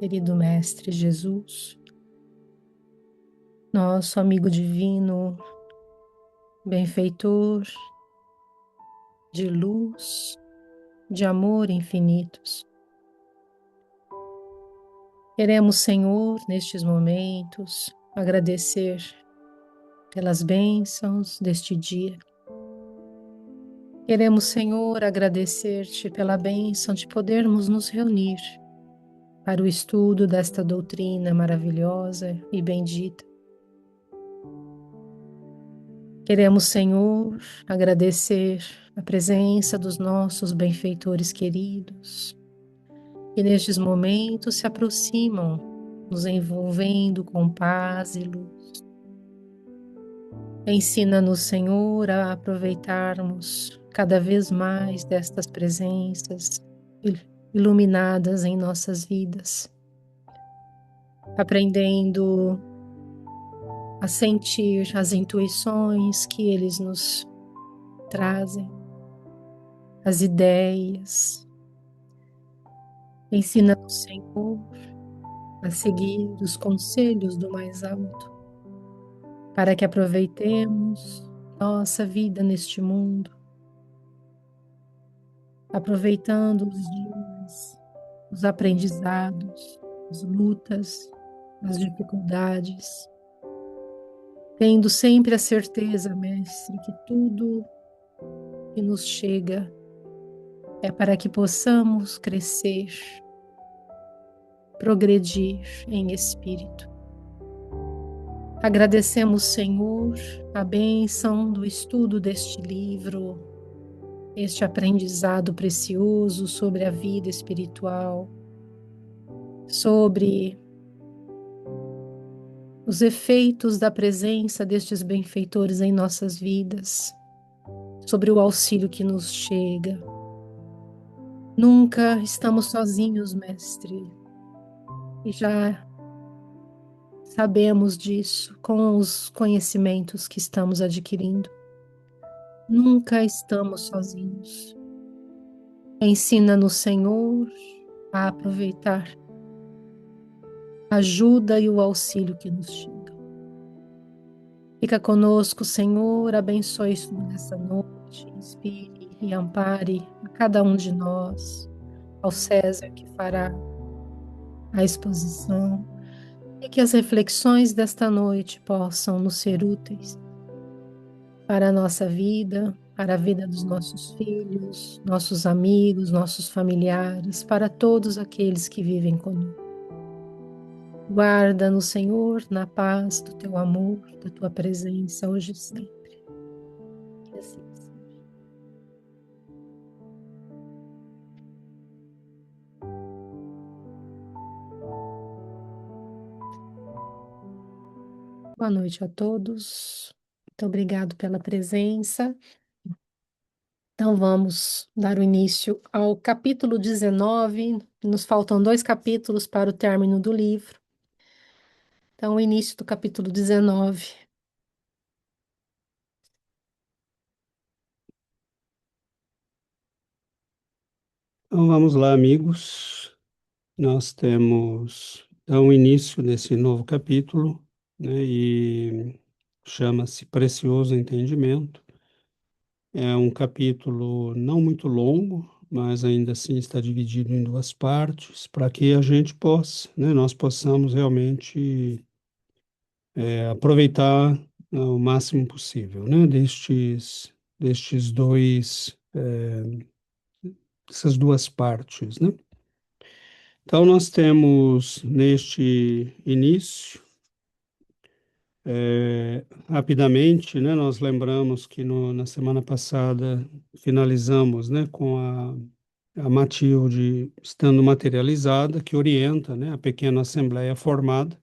querido Mestre Jesus, nosso amigo divino, benfeitor, de luz, de amor infinitos. Queremos, Senhor, nestes momentos, agradecer pelas bênçãos deste dia. Queremos, Senhor, agradecer-te pela bênção de podermos nos reunir para o estudo desta doutrina maravilhosa e bendita. Queremos, Senhor, agradecer a presença dos nossos benfeitores queridos, que nestes momentos se aproximam, nos envolvendo com paz e luz. Ensina-nos, Senhor, a aproveitarmos cada vez mais destas presenças iluminadas em nossas vidas, aprendendo a sentir as intuições que eles nos trazem, as ideias. Ensina-nos, Senhor, a seguir os conselhos do mais alto, para que aproveitemos nossa vida neste mundo, aproveitando os dias, os aprendizados, as lutas, as dificuldades, tendo sempre a certeza, Mestre, que tudo que nos chega é para que possamos crescer, progredir em espírito. Agradecemos, Senhor, a bênção do estudo deste livro, este aprendizado precioso sobre a vida espiritual, sobre os efeitos da presença destes benfeitores em nossas vidas, sobre o auxílio que nos chega. Nunca estamos sozinhos, Mestre, e já sabemos disso com os conhecimentos que estamos adquirindo. Nunca estamos sozinhos. Ensina-nos, Senhor, a aproveitar a ajuda e o auxílio que nos chegam. Fica conosco, Senhor, abençoe-nos nessa noite, inspire e ampare a cada um de nós, ao César que fará a exposição, e que as reflexões desta noite possam nos ser úteis para a nossa vida, para a vida dos nossos filhos, nossos amigos, nossos familiares, para todos aqueles que vivem conosco. Guarda-nos, Senhor, na paz do teu amor, da tua presença, hoje e sempre. Que assim seja. Boa noite a todos. Muito obrigado pela presença. Então vamos dar o início ao capítulo 19. Nos faltam 2 capítulos para o término do livro. Então, o início do capítulo 19. Então vamos lá, amigos. Nós temos então o início desse novo capítulo, né, e chama-se Precioso Entendimento. É um capítulo não muito longo, mas ainda assim está dividido em 2 partes, para que a gente possa, né, nós possamos realmente aproveitar o máximo possível, né, destes dois, essas 2 partes, né? Então, nós temos neste início, rapidamente, né, nós lembramos que na semana passada finalizamos, né, com a Matilde estando materializada, que orienta, né, a pequena assembleia formada.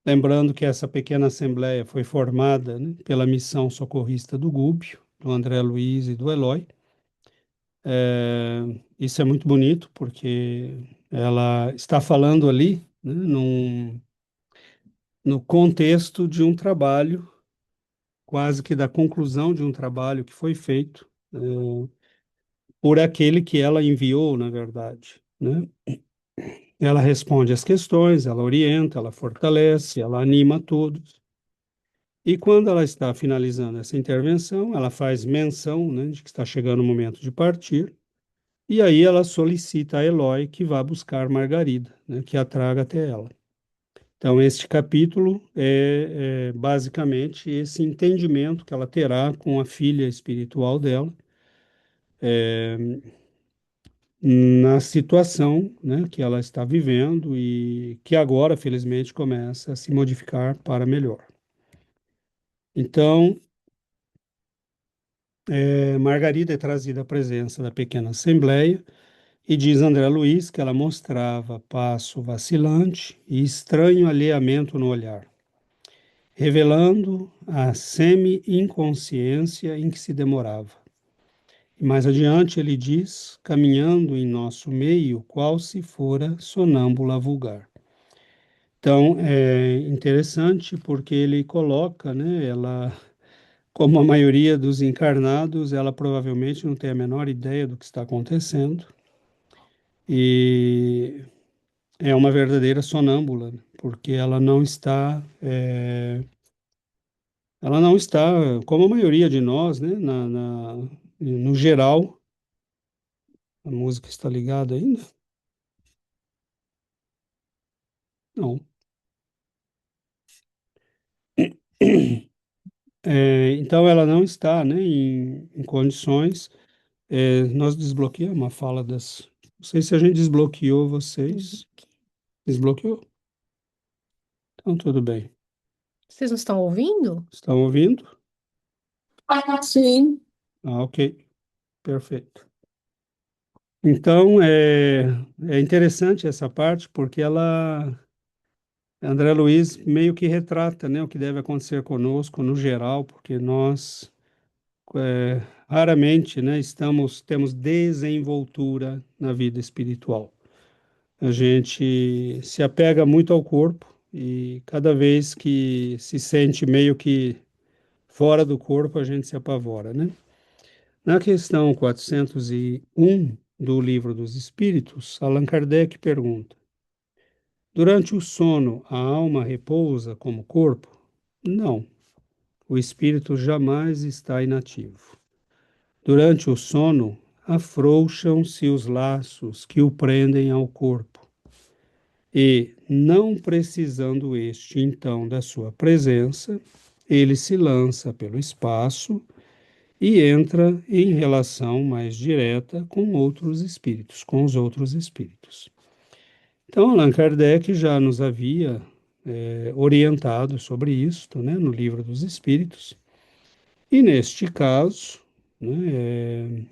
Lembrando que essa pequena assembleia foi formada, né, pela missão socorrista do Gúbio, do André Luiz e do Eloy. Isso é muito bonito, porque ela está falando ali, né, no contexto de um trabalho, quase que da conclusão de um trabalho que foi feito por aquele que ela enviou, na verdade, né? Ela responde às questões, ela orienta, ela fortalece, ela anima todos. E quando ela está finalizando essa intervenção, ela faz menção, né, de que está chegando o momento de partir. E aí ela solicita a Eloy que vá buscar Margarida, né, que a traga até ela. Então, este capítulo é basicamente esse entendimento que ela terá com a filha espiritual dela, na situação, né, que ela está vivendo e que agora, felizmente, começa a se modificar para melhor. Então, Margarida é trazida à presença da pequena assembleia e diz André Luiz que ela mostrava passo vacilante e estranho alheamento no olhar, revelando a semi-inconsciência em que se demorava. E mais adiante ele diz, caminhando em nosso meio, qual se fora sonâmbula vulgar. Então, é interessante porque ele coloca, né, ela, como a maioria dos encarnados, ela provavelmente não tem a menor ideia do que está acontecendo e é uma verdadeira sonâmbula, né, porque ela não está, como a maioria de nós, né, no geral, a música está ligada ainda? Não. Então, ela não está, né, em condições. Nós desbloqueamos a fala das. Não sei se a gente desbloqueou vocês. Desbloqueou? Então, tudo bem. Vocês não estão ouvindo? Estão ouvindo? Sim. Ah, ok. Perfeito. Então, é interessante essa parte porque André Luiz meio que retrata, né, o que deve acontecer conosco no geral, porque nós raramente, né, temos desenvoltura na vida espiritual. A gente se apega muito ao corpo e cada vez que se sente meio que fora do corpo, a gente se apavora, né? Na questão 401 do Livro dos Espíritos, Allan Kardec pergunta: durante o sono, a alma repousa como corpo? Não, o espírito jamais está inativo. Durante o sono, afrouxam-se os laços que o prendem ao corpo. E, não precisando este então da sua presença, ele se lança pelo espaço e entra em relação mais direta com outros espíritos, com os outros espíritos. Então, Allan Kardec já nos havia orientado sobre isto, né, no Livro dos Espíritos, e neste caso, né,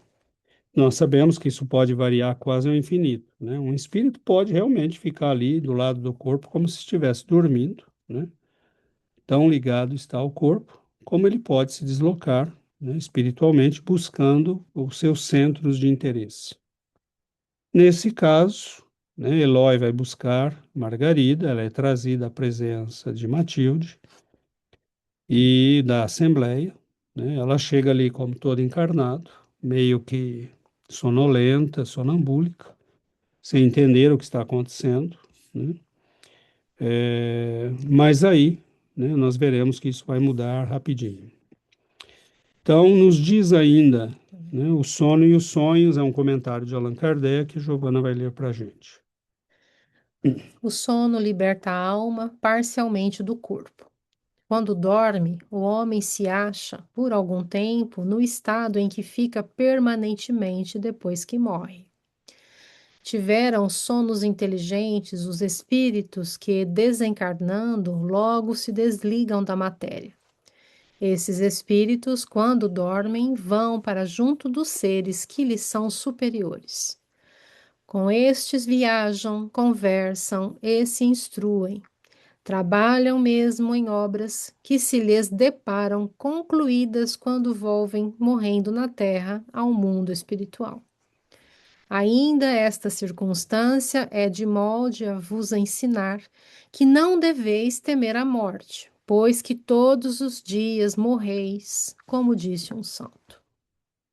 nós sabemos que isso pode variar quase ao infinito, né? Um espírito pode realmente ficar ali do lado do corpo como se estivesse dormindo, né? Tão ligado está ao corpo, como ele pode se deslocar, né, espiritualmente buscando os seus centros de interesse. Nesse caso, né, Eloy vai buscar Margarida, ela é trazida à presença de Matilde e da Assembleia, né? Ela chega ali como todo encarnado, meio que sonolenta, sonambúlica, sem entender o que está acontecendo, né? Mas aí, né, nós veremos que isso vai mudar rapidinho. Então, nos diz ainda, né, O Sono e os Sonhos, é um comentário de Allan Kardec, que Giovana vai ler para a gente. O sono liberta a alma parcialmente do corpo. Quando dorme, o homem se acha, por algum tempo, no estado em que fica permanentemente depois que morre. Tiveram sonos inteligentes os espíritos que, desencarnando, logo se desligam da matéria. Esses espíritos, quando dormem, vão para junto dos seres que lhes são superiores. Com estes viajam, conversam e se instruem. Trabalham mesmo em obras que se lhes deparam concluídas quando volvem, morrendo na terra, ao mundo espiritual. Ainda esta circunstância é de molde a vos ensinar que não deveis temer a morte, pois que todos os dias morreis, como disse um santo.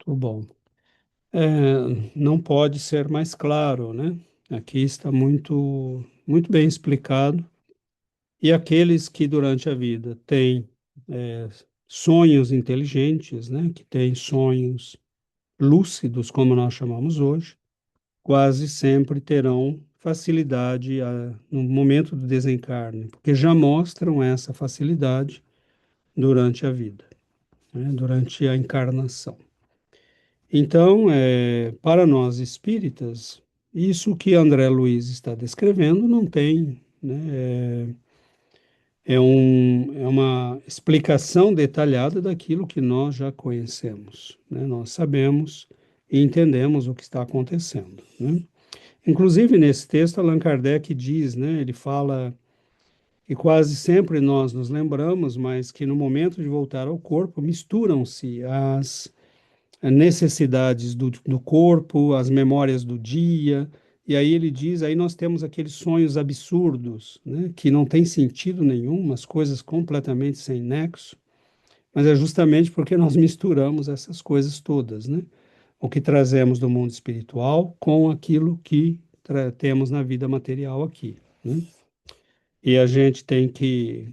Muito bom. Não pode ser mais claro, né? Aqui está muito bem explicado. E aqueles que durante a vida têm é, sonhos inteligentes, né, que têm sonhos lúcidos, como nós chamamos hoje, quase sempre terão facilidade no momento do desencarne, porque já mostram essa facilidade durante a vida, né, durante a encarnação. Então, para nós espíritas, isso que André Luiz está descrevendo não tem, né, é uma explicação detalhada daquilo que nós já conhecemos, né? Nós sabemos e entendemos o que está acontecendo, né? Inclusive, nesse texto, Allan Kardec diz, né? Ele fala que quase sempre nós nos lembramos, mas que no momento de voltar ao corpo, misturam-se as necessidades do corpo, as memórias do dia. E aí ele diz, aí nós temos aqueles sonhos absurdos, né, que não tem sentido nenhum, umas coisas completamente sem nexo, mas é justamente porque nós misturamos essas coisas todas, né? O que trazemos do mundo espiritual com aquilo que temos na vida material aqui, né? E a gente tem que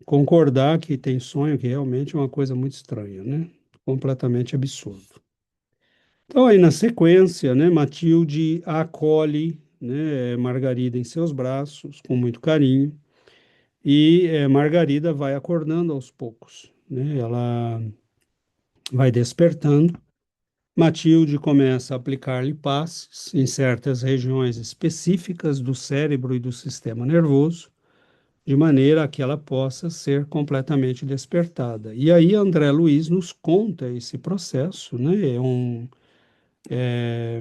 concordar que tem sonho que realmente é uma coisa muito estranha, né? Completamente absurdo. Então, aí na sequência, né, Matilde acolhe, né, Margarida em seus braços com muito carinho e Margarida vai acordando aos poucos, né? Ela vai despertando. Matilde começa a aplicar-lhe passes em certas regiões específicas do cérebro e do sistema nervoso, de maneira a que ela possa ser completamente despertada. E aí André Luiz nos conta esse processo, né? É,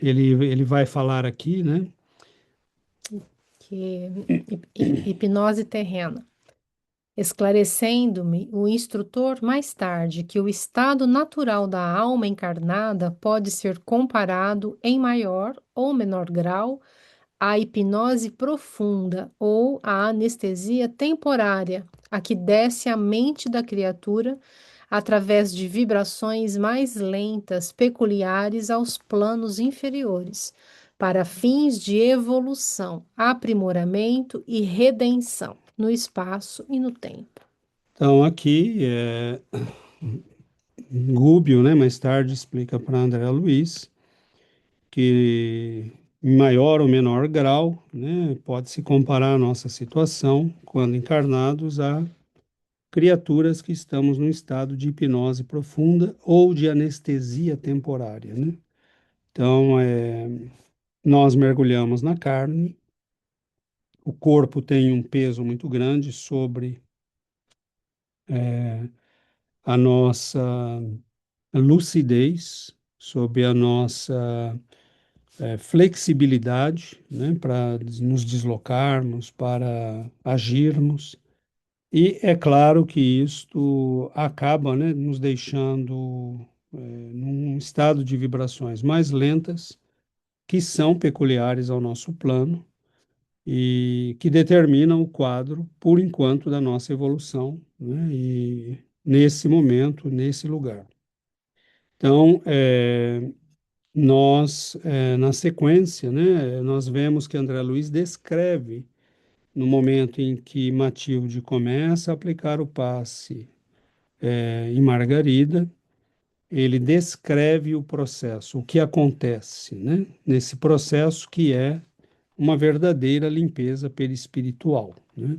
ele vai falar aqui, né? Que hipnose terrena. Esclarecendo-me o instrutor mais tarde que o estado natural da alma encarnada pode ser comparado, em maior ou menor grau, à hipnose profunda ou à anestesia temporária, a que desce a mente da criatura através de vibrações mais lentas, peculiares aos planos inferiores, para fins de evolução, aprimoramento e redenção no espaço e no tempo. Então, aqui, Gúbio, né, mais tarde explica para André Luiz que, em maior ou menor grau, né, pode-se comparar a nossa situação, quando encarnados, a criaturas que estamos num estado de hipnose profunda ou de anestesia temporária, né? Então, nós mergulhamos na carne, o corpo tem um peso muito grande sobre a nossa lucidez, sobre a nossa flexibilidade, né, para nos deslocarmos, para agirmos. E é claro que isto acaba, né, nos deixando num estado de vibrações mais lentas, que são peculiares ao nosso plano e que determinam o quadro, por enquanto, da nossa evolução, né, e nesse momento, nesse lugar. Então, na sequência, né, nós vemos que André Luiz descreve no momento em que Matilde começa a aplicar o passe em Margarida, ele descreve o processo, o que acontece, né, nesse processo que é uma verdadeira limpeza perispiritual, né?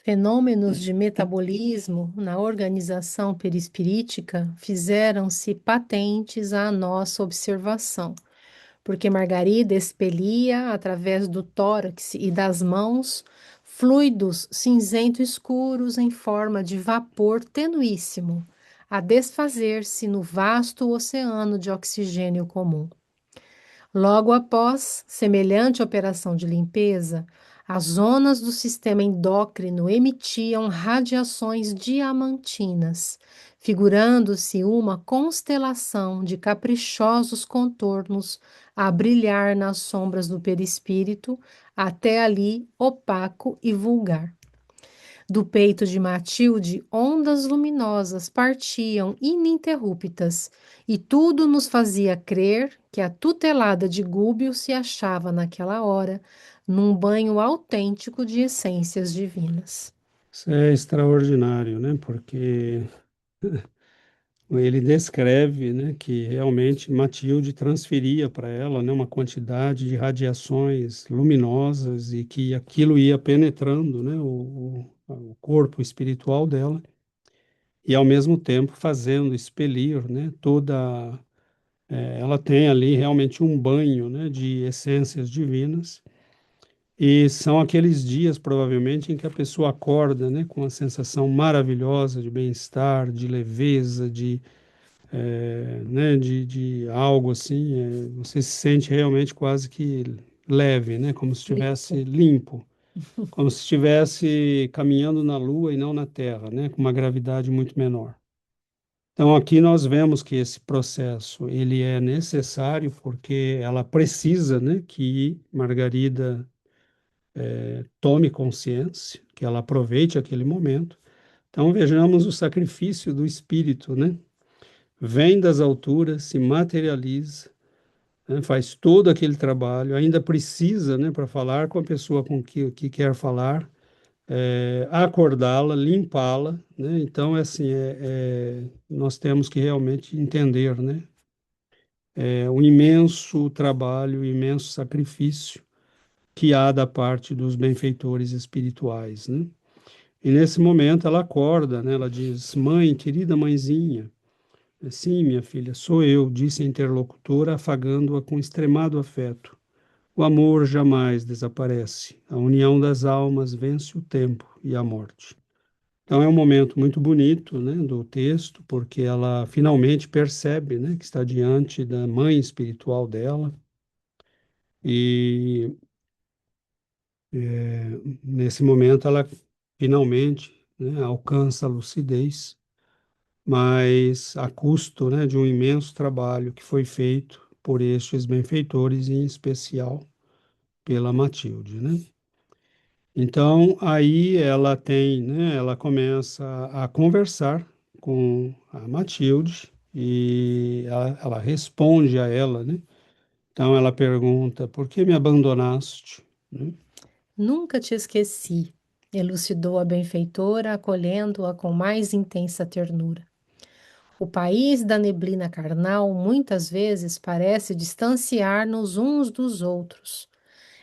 Fenômenos de metabolismo na organização perispirítica fizeram-se patentes à nossa observação, porque Margarida expelia, através do tórax e das mãos, fluidos cinzento escuros em forma de vapor tenuíssimo, a desfazer-se no vasto oceano de oxigênio comum. Logo após semelhante operação de limpeza, as zonas do sistema endócrino emitiam radiações diamantinas, figurando-se uma constelação de caprichosos contornos a brilhar nas sombras do perispírito, até ali opaco e vulgar. Do peito de Matilde, ondas luminosas partiam ininterruptas, e tudo nos fazia crer que a tutelada de Gúbio se achava naquela hora num banho autêntico de essências divinas. Isso é extraordinário, né? Porque ele descreve, né, que realmente Matilde transferia para ela, né, uma quantidade de radiações luminosas e que aquilo ia penetrando, né, o corpo espiritual dela e ao mesmo tempo fazendo expelir, né, ela tem ali realmente um banho, né, de essências divinas. E são aqueles dias, provavelmente, em que a pessoa acorda, né, com uma sensação maravilhosa de bem-estar, de leveza, né, de algo assim, você se sente realmente quase que leve, né, como se estivesse Limpo. limpo, como se estivesse caminhando na Lua e não na Terra, né, com uma gravidade muito menor. Então aqui nós vemos que esse processo ele é necessário porque ela precisa, né, que Margarida tome consciência, que ela aproveite aquele momento. Então vejamos o sacrifício do espírito, né? Vem das alturas, se materializa, né, faz todo aquele trabalho, ainda precisa, né, para falar com a pessoa com que quer falar, acordá-la, limpá-la, né? Então, é assim, nós temos que realmente entender, né, o imenso trabalho, o imenso sacrifício que há da parte dos benfeitores espirituais, né? E nesse momento ela acorda, né? Ela diz: Mãe, querida mãezinha, sim, minha filha, sou eu, disse a interlocutora, afagando-a com extremado afeto. O amor jamais desaparece. A união das almas vence o tempo e a morte. Então é um momento muito bonito, né, do texto, porque ela finalmente percebe, né, que está diante da mãe espiritual dela e nesse momento ela finalmente, né, alcança a lucidez, mas a custo, né, de um imenso trabalho que foi feito por estes benfeitores, em especial pela Matilde, né? Então, aí ela tem, né, ela começa a conversar com a Matilde e ela responde a ela, né? Então, ela pergunta: por que me abandonaste? Né? Nunca te esqueci, elucidou a benfeitora, acolhendo-a com mais intensa ternura. O país da neblina carnal muitas vezes parece distanciar-nos uns dos outros.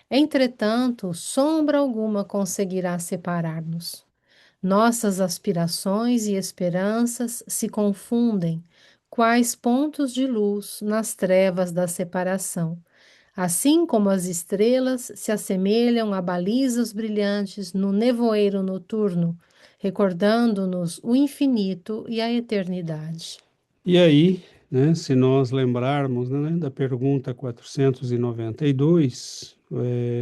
Entretanto, sombra alguma conseguirá separar-nos. Nossas aspirações e esperanças se confundem, quais pontos de luz nas trevas da separação, assim como as estrelas se assemelham a balizas brilhantes no nevoeiro noturno, recordando-nos o infinito e a eternidade. E aí, né, se nós lembrarmos, né, da pergunta 492,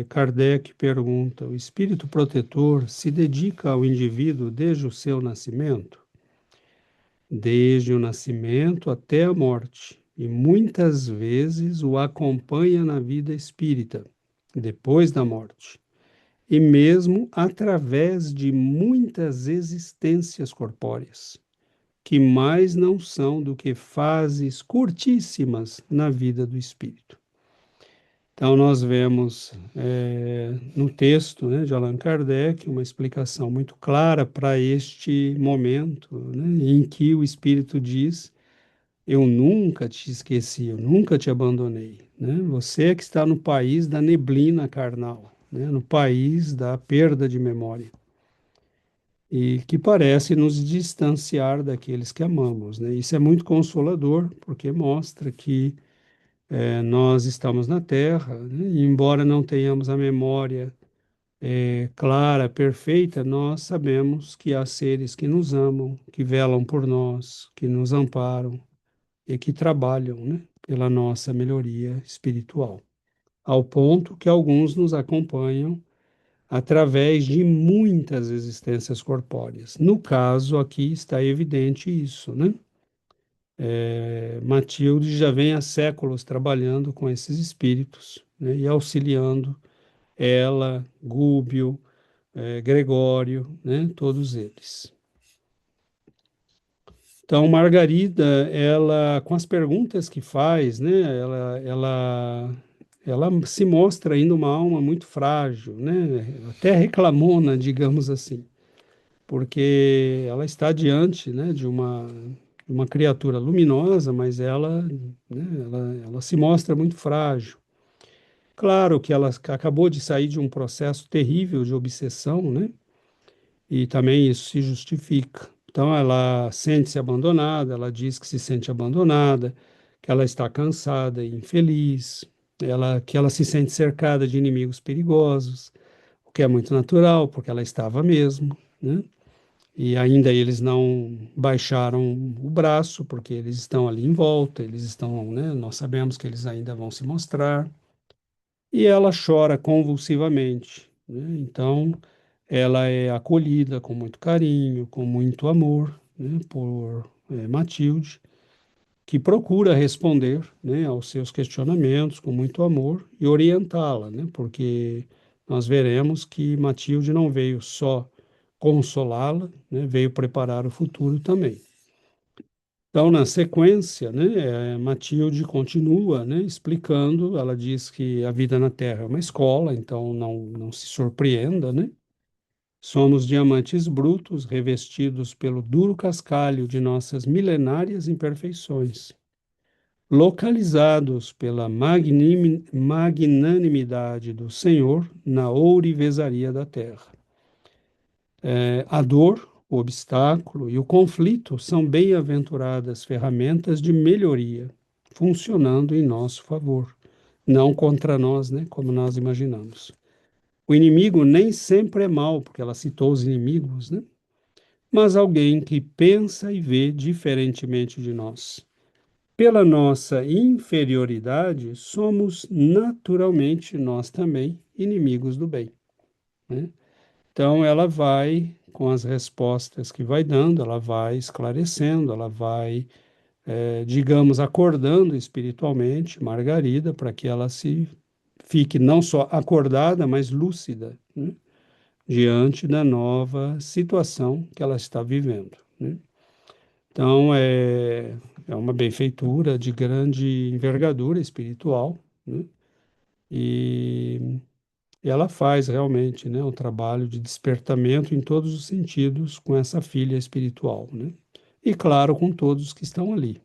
Kardec pergunta: o espírito protetor se dedica ao indivíduo desde o seu nascimento? Desde o nascimento até a morte, e muitas vezes o acompanha na vida espírita, depois da morte, e mesmo através de muitas existências corpóreas que mais não são do que fases curtíssimas na vida do espírito. Então, nós vemos no texto, né, de Allan Kardec uma explicação muito clara para este momento, né, em que o espírito diz: eu nunca te esqueci, eu nunca te abandonei. Né? Você é que está no país da neblina carnal, né, no país da perda de memória e que parece nos distanciar daqueles que amamos, né? Isso é muito consolador, porque mostra que nós estamos na Terra, né? E embora não tenhamos a memória clara, perfeita, nós sabemos que há seres que nos amam, que velam por nós, que nos amparam e que trabalham, né, pela nossa melhoria espiritual, ao ponto que alguns nos acompanham através de muitas existências corpóreas. No caso, aqui está evidente isso, né? Matilde já vem há séculos trabalhando com esses espíritos, né, e auxiliando ela, Gúbio, Gregório, né? Todos eles. Então, Margarida, ela, com as perguntas que faz, né, ela se mostra ainda uma alma muito frágil, né, até reclamona, digamos assim, porque ela está diante, né, de uma criatura luminosa, mas ela se mostra muito frágil. Claro que ela acabou de sair de um processo terrível de obsessão, né, e também isso se justifica. Então, ela sente-se abandonada, ela diz que se sente abandonada, que ela está cansada e infeliz, que ela se sente cercada de inimigos perigosos, o que é muito natural, porque ela estava mesmo, né? E ainda eles não baixaram o braço, porque eles estão ali em volta, eles estão, né? Nós sabemos que eles ainda vão se mostrar. E ela chora convulsivamente, né? Então, ela é acolhida com muito carinho, com muito amor, né, por Matilde, que procura responder, né, aos seus questionamentos com muito amor e orientá-la, né, porque nós veremos que Matilde não veio só consolá-la, né, veio preparar o futuro também. Então, na sequência, né, Matilde continua, né, explicando, ela diz que a vida na Terra é uma escola, então não se surpreenda, né? Somos diamantes brutos revestidos pelo duro cascalho de nossas milenárias imperfeições, localizados pela magnanimidade do Senhor na ourivesaria da terra. A dor, o obstáculo e o conflito são bem-aventuradas ferramentas de melhoria, funcionando em nosso favor, não contra nós, né, como nós imaginamos. O inimigo nem sempre é mau, porque ela citou os inimigos, né? Mas alguém que pensa e vê diferentemente de nós. Pela nossa inferioridade, somos naturalmente nós também inimigos do bem, né? Então, ela vai, com as respostas que vai dando, ela vai esclarecendo, ela vai, digamos, acordando espiritualmente Margarida para que ela se fique não só acordada, mas lúcida, né, diante da nova situação que ela está vivendo, né? Então, é uma benfeitura de grande envergadura espiritual, né? E, e ela faz realmente, né, um trabalho de despertamento em todos os sentidos com essa filha espiritual, né? E, claro, com todos os que estão ali.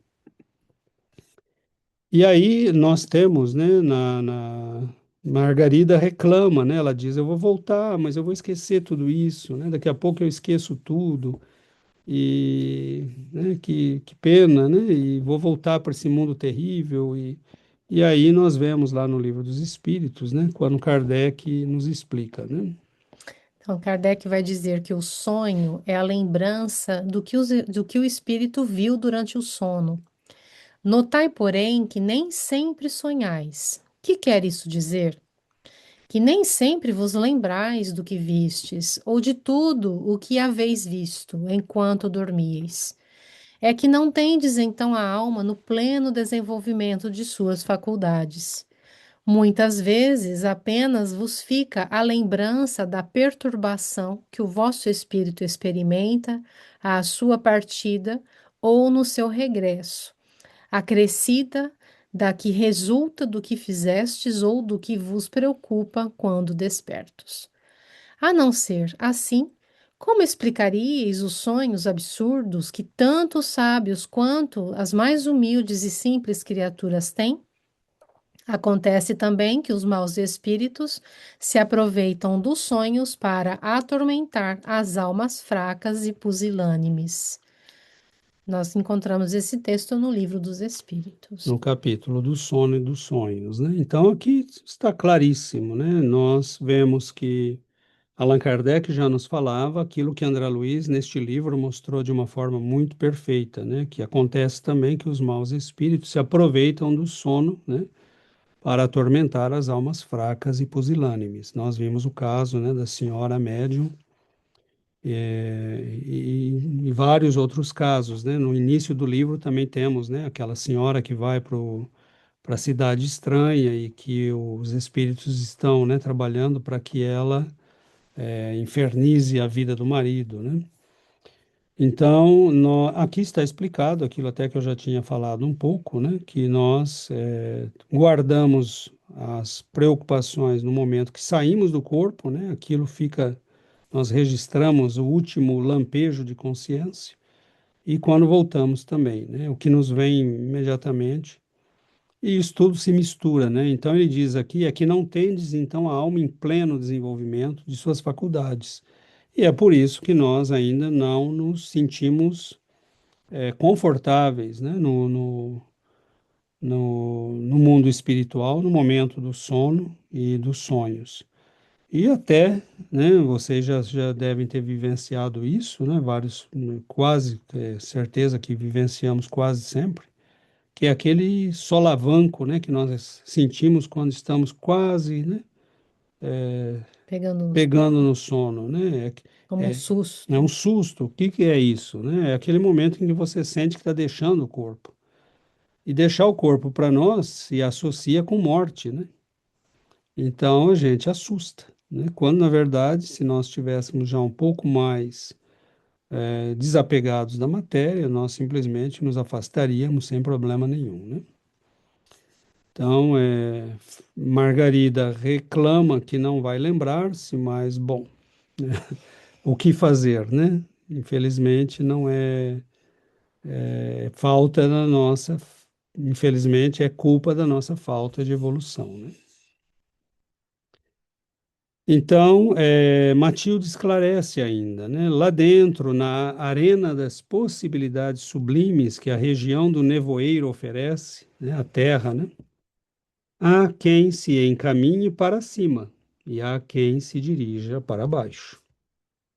E aí nós temos, né, Margarida reclama, né? Ela diz: eu vou voltar, mas eu vou esquecer tudo isso, né? Daqui a pouco eu esqueço tudo. E né, que pena, né? E vou voltar para esse mundo terrível. E aí nós vemos lá no Livro dos Espíritos, né? Quando Kardec nos explica, né? Então, Kardec vai dizer que o sonho é a lembrança do que o espírito viu durante o sono. Notai, porém, que nem sempre sonhais. Que quer isso dizer? Que nem sempre vos lembrais do que vistes, ou de tudo o que haveis visto, enquanto dormíeis. É que não tendes então a alma no pleno desenvolvimento de suas faculdades. Muitas vezes apenas vos fica a lembrança da perturbação que o vosso espírito experimenta à sua partida ou no seu regresso, acrescida da que resulta do que fizestes ou do que vos preocupa quando despertos. A não ser assim, como explicaríeis os sonhos absurdos que tanto os sábios quanto as mais humildes e simples criaturas têm? Acontece também que os maus espíritos se aproveitam dos sonhos para atormentar as almas fracas e pusilânimes. Nós encontramos esse texto no Livro dos Espíritos. No capítulo do sono e dos sonhos, né? Então aqui está claríssimo, né? Nós vemos que Allan Kardec já nos falava aquilo que André Luiz, neste livro, mostrou de uma forma muito perfeita, né? Que acontece também que os maus espíritos se aproveitam do sono, né, para atormentar as almas fracas e pusilânimes. Nós vimos o caso, né, da senhora médium, e vários outros casos, né? No início do livro também temos, né, aquela senhora que vai para a cidade estranha e que os espíritos estão, né, trabalhando para que ela infernize a vida do marido, né? Então, aqui está explicado aquilo até que eu já tinha falado um pouco, né? Que nós guardamos as preocupações no momento que saímos do corpo, né? Aquilo fica, nós registramos o último lampejo de consciência e quando voltamos também, né? O que nos vem imediatamente. E isso tudo se mistura, né? Então ele diz aqui é que não tendes então a alma em pleno desenvolvimento de suas faculdades. E é por isso que nós ainda não nos sentimos confortáveis, né? No mundo espiritual, no momento do sono e dos sonhos. E até, né, vocês já devem ter vivenciado isso, né? Vários, quase, certeza que vivenciamos quase sempre, que é aquele solavanco, né, que nós sentimos quando estamos quase, né, Pegando pegando no sono, né? como um É, é susto. um susto. O que que é isso, né? É aquele momento em que você sente que está deixando o corpo. E deixar o corpo para nós se associa com morte, né? Então a gente assusta, né? Quando na verdade, se nós estivéssemos já um pouco mais desapegados da matéria, nós simplesmente nos afastaríamos sem problema nenhum, né? Então, Margarida reclama que não vai lembrar-se, mas, bom, o que fazer, né? Infelizmente, não é falta da nossa, infelizmente, é culpa da nossa falta de evolução, né? Então, Matilde esclarece ainda, né? Lá dentro, na arena das possibilidades sublimes que a região do nevoeiro oferece, né? A Terra, né? Há quem se encaminhe para cima e há quem se dirija para baixo.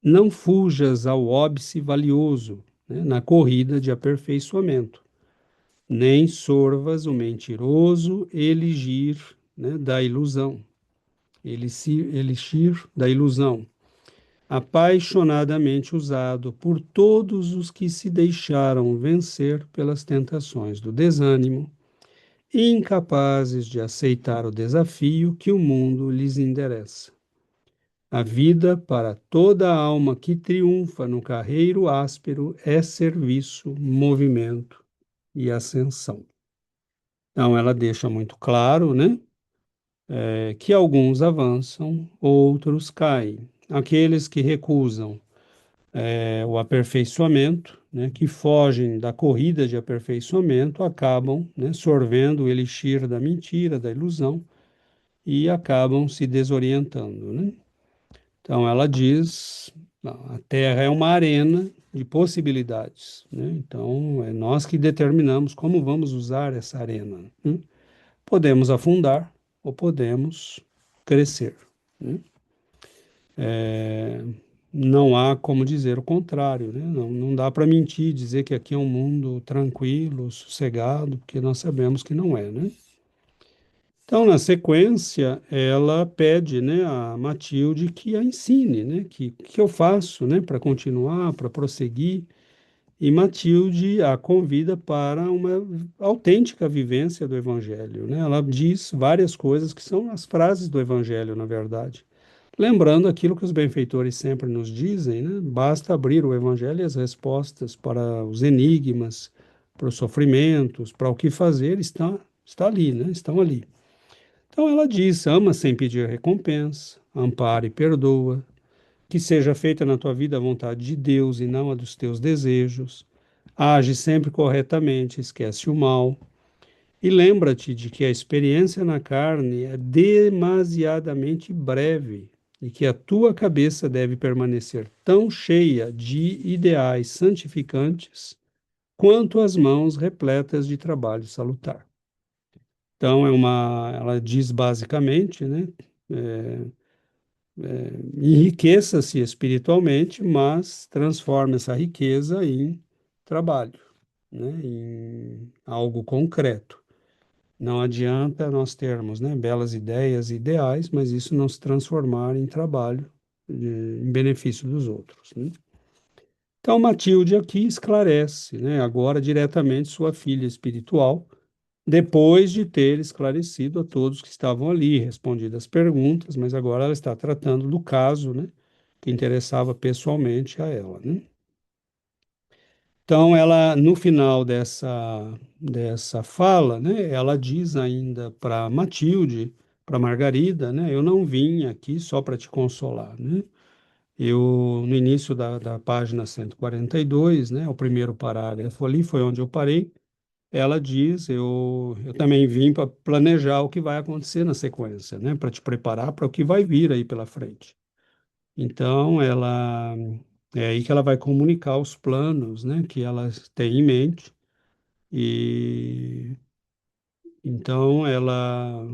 Não fujas ao óbice valioso, né, na corrida de aperfeiçoamento, nem sorvas o mentiroso elixir, né, da ilusão, elixir da ilusão, apaixonadamente usado por todos os que se deixaram vencer pelas tentações do desânimo, incapazes de aceitar o desafio que o mundo lhes endereça. A vida para toda alma que triunfa no carreiro áspero é serviço, movimento e ascensão. Então, ela deixa muito claro, né, que alguns avançam, outros caem. Aqueles que recusam o aperfeiçoamento, né, que fogem da corrida de aperfeiçoamento, acabam, né, sorvendo o elixir da mentira, da ilusão, e acabam se desorientando, né? Então ela diz, a Terra é uma arena de possibilidades, né? Então é nós que determinamos como vamos usar essa arena, né? Podemos afundar ou podemos crescer, né? É, não há como dizer o contrário, né? Não dá para mentir, dizer que aqui é um mundo tranquilo, sossegado, porque nós sabemos que não é, né? Então, na sequência, ela pede, né, a Matilde que a ensine, né, que eu faço, né, para continuar, para prosseguir. E Matilde a convida para uma autêntica vivência do Evangelho, né? Ela diz várias coisas que são as frases do Evangelho, na verdade. Lembrando aquilo que os benfeitores sempre nos dizem, né? Basta abrir o Evangelho e as respostas para os enigmas, para os sofrimentos, para o que fazer, está ali, né? Estão ali. Então ela diz: ama sem pedir recompensa, ampara e perdoa, que seja feita na tua vida a vontade de Deus e não a dos teus desejos. Age sempre corretamente, esquece o mal. E lembra-te de que a experiência na carne é demasiadamente breve e que a tua cabeça deve permanecer tão cheia de ideais santificantes quanto as mãos repletas de trabalho salutar. Então, ela diz basicamente, né, é, enriqueça-se espiritualmente, mas transforme essa riqueza em trabalho, né, em algo concreto. Não adianta nós termos, né, belas ideias e ideais, mas isso não se transformar em trabalho, em benefício dos outros, né? Então, Matilde aqui esclarece, né, agora diretamente sua filha espiritual, depois de ter esclarecido a todos que estavam ali, respondido as perguntas, mas agora ela está tratando do caso, né, que interessava pessoalmente a ela, né? Então, ela, no final dessa fala, né, ela diz ainda para Matilde, para Margarida, né, eu não vim aqui só para te consolar, né? Eu, no início da página 142, né, o primeiro parágrafo ali foi onde eu parei, ela diz, eu também vim para planejar o que vai acontecer na sequência, né, para te preparar para o que vai vir aí pela frente. Então, ela é aí que ela vai comunicar os planos, né, que ela tem em mente e então ela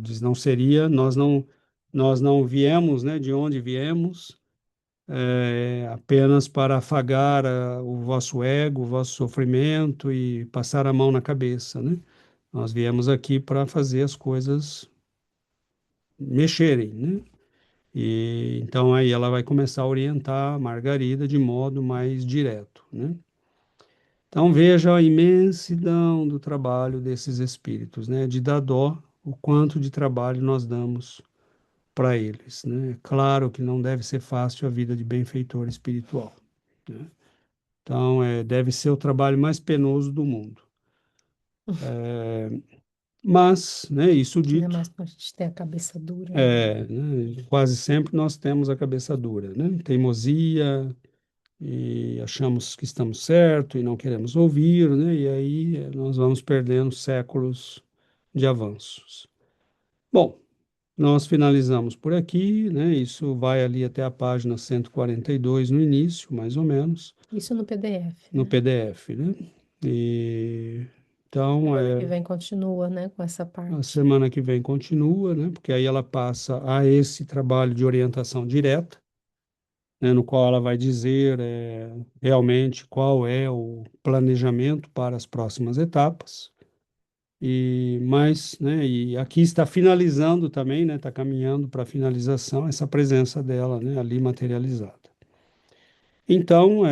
diz não seria, nós não viemos, né, de onde viemos, apenas para afagar o vosso ego, o vosso sofrimento e passar a mão na cabeça, né? Nós viemos aqui para fazer as coisas mexerem, né? E então aí ela vai começar a orientar a Margarida de modo mais direto, né? Então veja a imensidão do trabalho desses espíritos, né? De dar dó o quanto de trabalho nós damos para eles, né? Claro que não deve ser fácil a vida de benfeitor espiritual, né? Então deve ser o trabalho mais penoso do mundo. Mas, né? Isso Ainda dito, mais quando a gente tem a cabeça dura, né? né, quase sempre nós temos a cabeça dura, né? Teimosia e achamos que estamos certo e não queremos ouvir, né? E aí nós vamos perdendo séculos de avanços. Bom, nós finalizamos por aqui, né? Isso vai ali até a página 142 no início, mais ou menos, Isso no PDF, no né? PDF, né? E então, Semana que vem continua, né, com essa a parte. semana que vem continua, né? Porque aí ela passa a esse trabalho de orientação direta, né? No qual ela vai dizer realmente qual é o planejamento para as próximas etapas. Né, e aqui está finalizando também, né, está caminhando para a finalização essa presença dela, né, ali materializada. Então,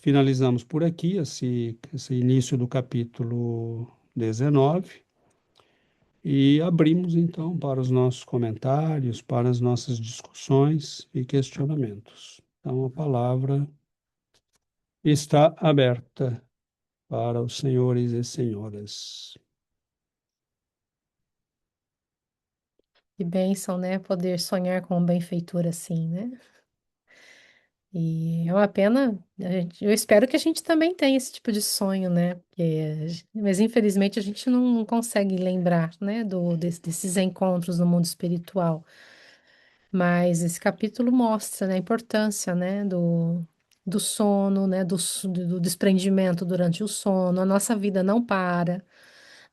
finalizamos por aqui esse início do capítulo 19 e abrimos então para os nossos comentários, para as nossas discussões e questionamentos. Então, a palavra está aberta para os senhores e senhoras. Que bênção, né? Poder sonhar com um benfeitor assim, né? E é uma pena, eu espero que a gente também tenha esse tipo de sonho, né? Mas infelizmente a gente não consegue lembrar, né, desses encontros no mundo espiritual. Mas esse capítulo mostra, né, a importância, né, do sono, né, do desprendimento durante o sono. A nossa vida não para.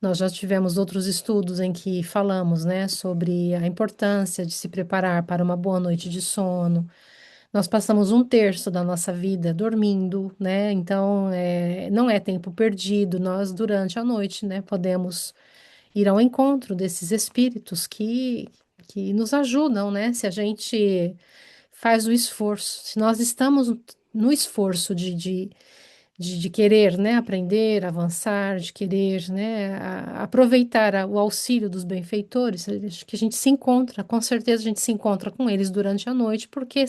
Nós já tivemos outros estudos em que falamos, né, sobre a importância de se preparar para uma boa noite de sono. Nós passamos um terço da nossa vida dormindo, né? Então, não é tempo perdido. Nós, durante a noite, né, podemos ir ao encontro desses espíritos que nos ajudam, né? Se a gente faz o esforço, se nós estamos no esforço de querer, né, aprender, avançar, de querer, né, aproveitar o auxílio dos benfeitores, acho que a gente se encontra, com certeza a gente se encontra com eles durante a noite, porque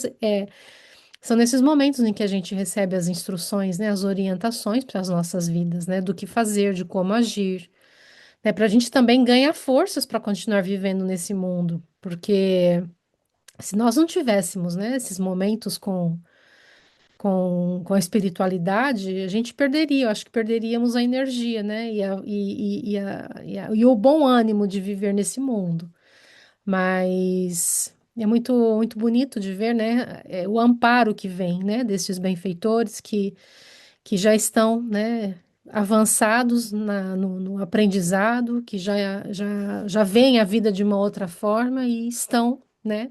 são nesses momentos em que a gente recebe as instruções, né, as orientações para as nossas vidas, né, do que fazer, de como agir, né, para a gente também ganhar forças para continuar vivendo nesse mundo, porque se nós não tivéssemos, né, esses momentos com a espiritualidade, a gente perderia, eu acho que perderíamos a energia, né, e o bom ânimo de viver nesse mundo. Mas é muito, muito bonito de ver, né, o amparo que vem, né, desses benfeitores que já estão, né, avançados no aprendizado, que já veem a vida de uma outra forma e estão, né,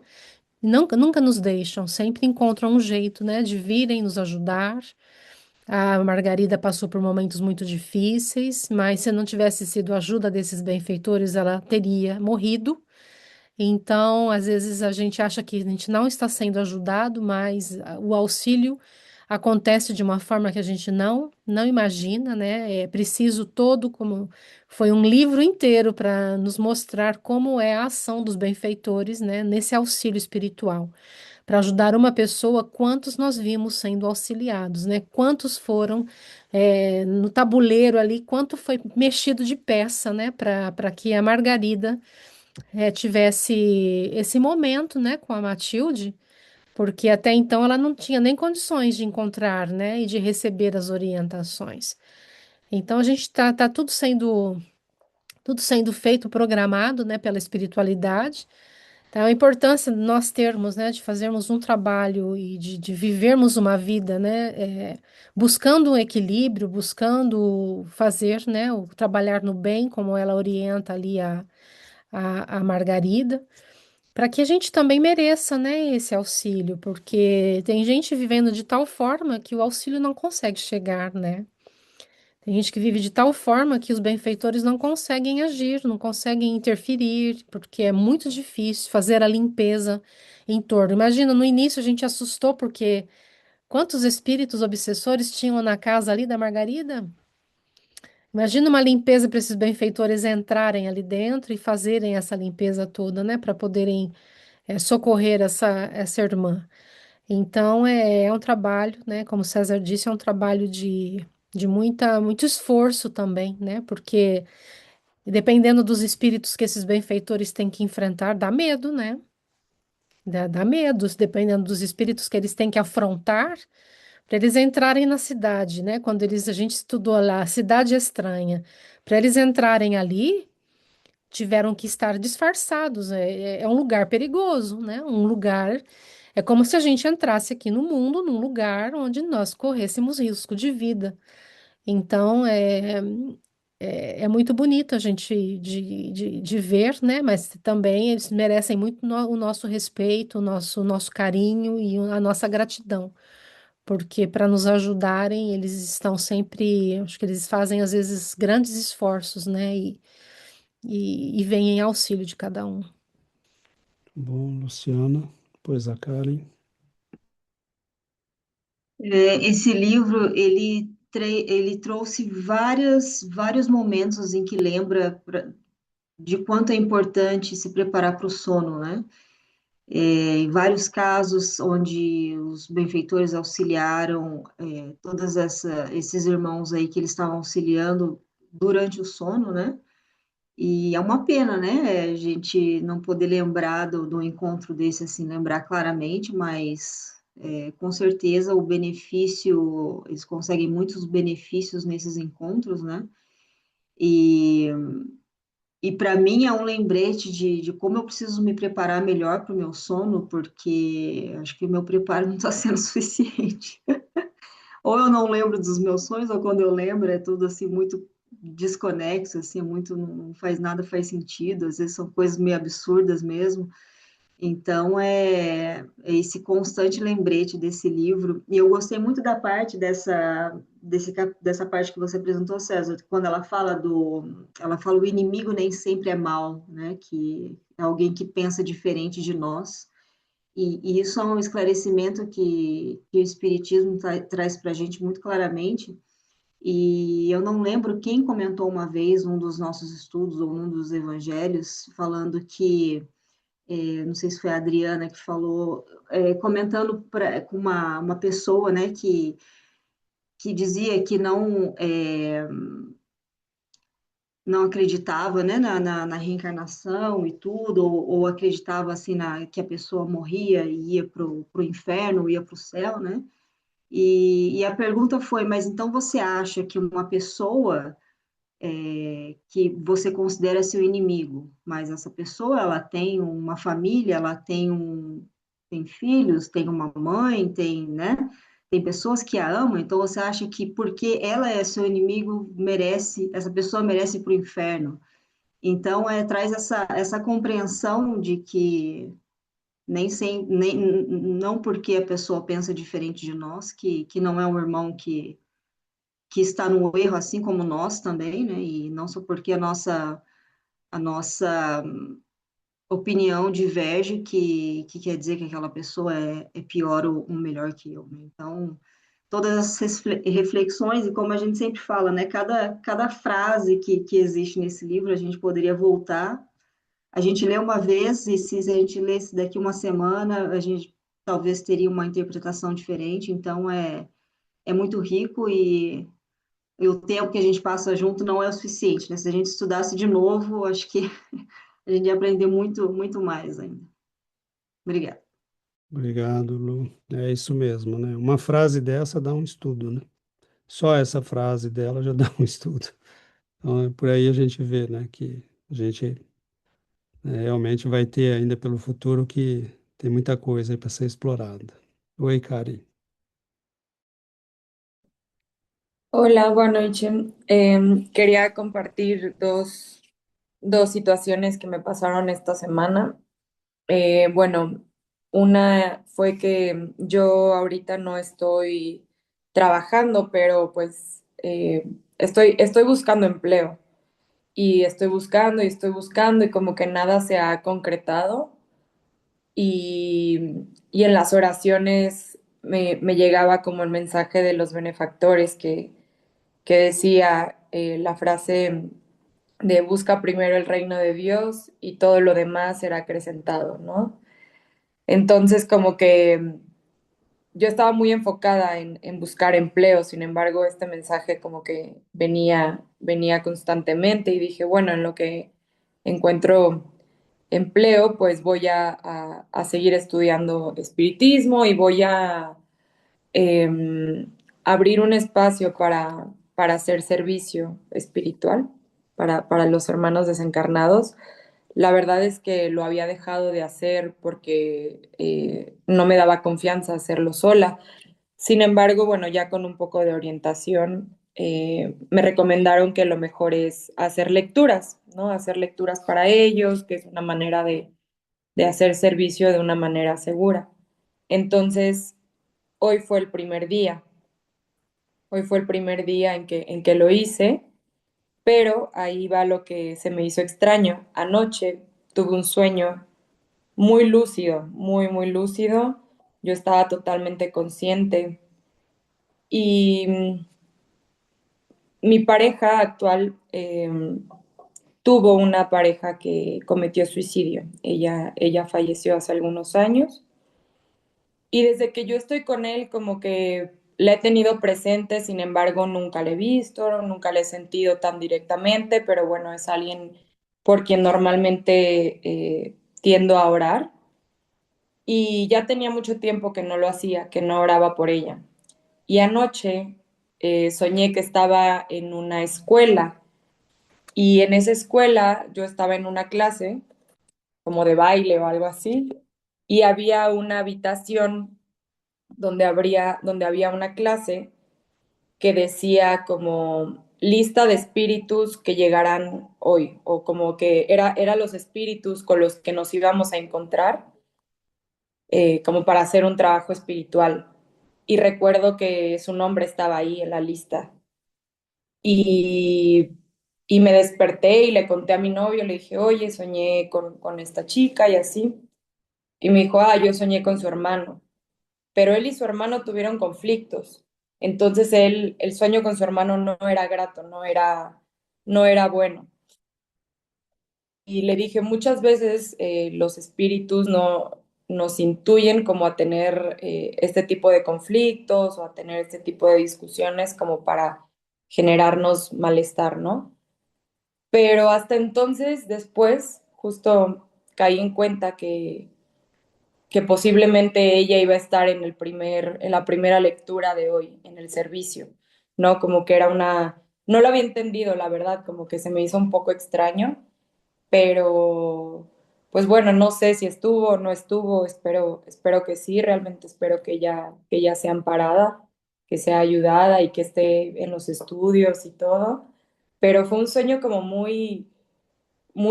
nunca nos deixam, sempre encontram um jeito, né, de virem nos ajudar. A Margarida passou por momentos muito difíceis, mas se não tivesse sido a ajuda desses benfeitores, ela teria morrido. Então, às vezes a gente acha que a gente não está sendo ajudado, mas o auxílio acontece de uma forma que a gente não imagina, né? É preciso todo como foi um livro inteiro para nos mostrar como é a ação dos benfeitores, né, nesse auxílio espiritual, para ajudar uma pessoa, quantos nós vimos sendo auxiliados, né? Quantos foram no tabuleiro ali, quanto foi mexido de peça, né? Para que a Margarida tivesse esse momento, né? Com a Matilde, porque até então ela não tinha nem condições de encontrar, né? E de receber as orientações. Então a gente tá tudo sendo feito, programado, né? Pela espiritualidade. Então, a importância de nós termos, né, de fazermos um trabalho e de vivermos uma vida, né, buscando um equilíbrio, buscando fazer, né, o trabalhar no bem, como ela orienta ali a Margarida, para que a gente também mereça, né, esse auxílio, porque tem gente vivendo de tal forma que o auxílio não consegue chegar, né? Tem gente que vive de tal forma que os benfeitores não conseguem agir, não conseguem interferir, porque é muito difícil fazer a limpeza em torno. Imagina, no início a gente assustou porque quantos espíritos obsessores tinham na casa ali da Margarida? Imagina uma limpeza para esses benfeitores entrarem ali dentro e fazerem essa limpeza toda, né, para poderem socorrer essa irmã. Então, é um trabalho, né? Como César disse, é um trabalho de muito esforço também, né? Porque dependendo dos espíritos que esses benfeitores têm que enfrentar, dá medo, né? Dá medo, dependendo dos espíritos que eles têm que afrontar, para eles entrarem na cidade, né? Quando a gente estudou lá, Cidade Estranha, para eles entrarem ali, tiveram que estar disfarçados. É um lugar perigoso, né? Um lugar. É como se a gente entrasse aqui no mundo, num lugar onde nós corrêssemos risco de vida. Então, é muito bonito a gente de ver, né? Mas também eles merecem muito o nosso respeito, o nosso carinho e a nossa gratidão. Porque para nos ajudarem, eles estão sempre, acho que eles fazem às vezes grandes esforços, né? E vêm em auxílio de cada um. Bom, Luciana, pois a Karen. Esse livro, ele trouxe vários momentos em que lembra de quanto é importante se preparar para o sono, né? Em vários casos onde os benfeitores auxiliaram esses irmãos aí que eles estavam auxiliando durante o sono, né? E é uma pena, né? A gente não poder lembrar do encontro desse, assim, lembrar claramente, mas com certeza o benefício, eles conseguem muitos benefícios nesses encontros, né? E, e para mim é um lembrete de como eu preciso me preparar melhor para o meu sono, porque acho que o meu preparo não está sendo suficiente. Ou eu não lembro dos meus sonhos, ou quando eu lembro é tudo assim muito desconexo, assim, muito não faz nada faz sentido, às vezes são coisas meio absurdas mesmo. Então é esse constante lembrete desse livro. E eu gostei muito da parte dessa parte que você apresentou, César, quando ela fala o inimigo nem sempre é mal, né? Que é alguém que pensa diferente de nós. E isso é um esclarecimento que o Espiritismo traz para a gente muito claramente. E eu não lembro quem comentou uma vez, um dos nossos estudos ou um dos evangelhos, falando que, não sei se foi a Adriana que falou, comentando com uma pessoa, né, que dizia que não acreditava, né, na reencarnação e tudo, ou acreditava assim que a pessoa morria e ia para o inferno, ia para o céu, né? E a pergunta foi, mas então você acha que uma pessoa que você considera seu inimigo, mas essa pessoa ela tem uma família, ela tem filhos, tem uma mãe, tem, né? Tem pessoas que a amam, então você acha que porque ela é seu inimigo, essa pessoa merece ir para o inferno. Então, traz essa compreensão de que não porque a pessoa pensa diferente de nós, que não é um irmão que está no erro, assim como nós também, né? E não só porque a nossa opinião diverge, que quer dizer que aquela pessoa é pior ou melhor que eu, né? Então, todas essas reflexões, e como a gente sempre fala, né? Cada frase que existe nesse livro, a gente poderia voltar. A gente lê uma vez, e se a gente lesse daqui uma semana, a gente talvez teria uma interpretação diferente. Então, é muito rico e o tempo que a gente passa junto não é o suficiente, né? Se a gente estudasse de novo, acho que a gente ia aprender muito, muito mais ainda. Obrigada. Obrigado, Lu. É isso mesmo, né? Uma frase dessa dá um estudo, né? Só essa frase dela já dá um estudo. Então, por aí a gente vê, né, que a gente realmente vai ter ainda pelo futuro que tem muita coisa aí para ser explorada. Oi, Kari. Hola, buenas noches. Quería compartir dos situaciones que me pasaron esta semana. Bueno, una fue que yo ahorita no estoy trabajando, pero pues estoy buscando empleo y estoy buscando y como que nada se ha concretado y en las oraciones me llegaba como el mensaje de los benefactores que decía la frase de busca primero el reino de Dios y todo lo demás será acrecentado, ¿no? Entonces, como que yo estaba muy enfocada en buscar empleo, sin embargo, este mensaje como que venía constantemente y dije, bueno, en lo que encuentro empleo, pues voy a seguir estudiando espiritismo y voy a em, abrir un espacio para hacer servicio espiritual para los hermanos desencarnados. La verdad es que lo había dejado de hacer porque no me daba confianza hacerlo sola. Sin embargo, bueno, ya con un poco de orientación, me recomendaron que lo mejor es hacer lecturas, ¿no? Hacer lecturas para ellos, que es una manera de hacer servicio de una manera segura. Entonces, hoy fue el primer día. Hoy fue el primer día en que lo hice, pero ahí va lo que se me hizo extraño. Anoche tuve un sueño muy lúcido, muy lúcido. Yo estaba totalmente consciente y mi pareja actual tuvo una pareja que cometió suicidio. Ella falleció hace algunos años. Y desde que yo estoy con él, como que la he tenido presente, sin embargo, nunca la he visto, nunca la he sentido tan directamente, pero bueno, es alguien por quien normalmente tiendo a orar. Y ya tenía mucho tiempo que no lo hacía, que no oraba por ella. Y anoche soñé que estaba en una escuela y en esa escuela yo estaba en una clase como de baile o algo así y había una habitación donde había una clase que decía como lista de espíritus que llegarán hoy, o como que era los espíritus con los que nos íbamos a encontrar, como para hacer un trabajo espiritual. Y recuerdo que su nombre estaba ahí en la lista. Y, y me desperté y le conté a mi novio, le dije, oye, soñé con esta chica y así. Y me dijo, yo soñé con su hermano, pero él y su hermano tuvieron conflictos. Entonces el sueño con su hermano no era grato, no era bueno. Y le dije, muchas veces los espíritus no nos intuyen como a tener este tipo de conflictos o a tener este tipo de discusiones como para generarnos malestar, ¿no? Pero hasta entonces, después, justo caí en cuenta que posiblemente ella iba a estar en la primera lectura de hoy, en el servicio, ¿no? Como que era no lo había entendido, la verdad, como que se me hizo un poco extraño, pero pues bueno, no sé si estuvo o no estuvo, espero que sí, realmente espero que ella sea amparada, que sea ayudada y que esté en los estudios y todo, pero fue un sueño como muy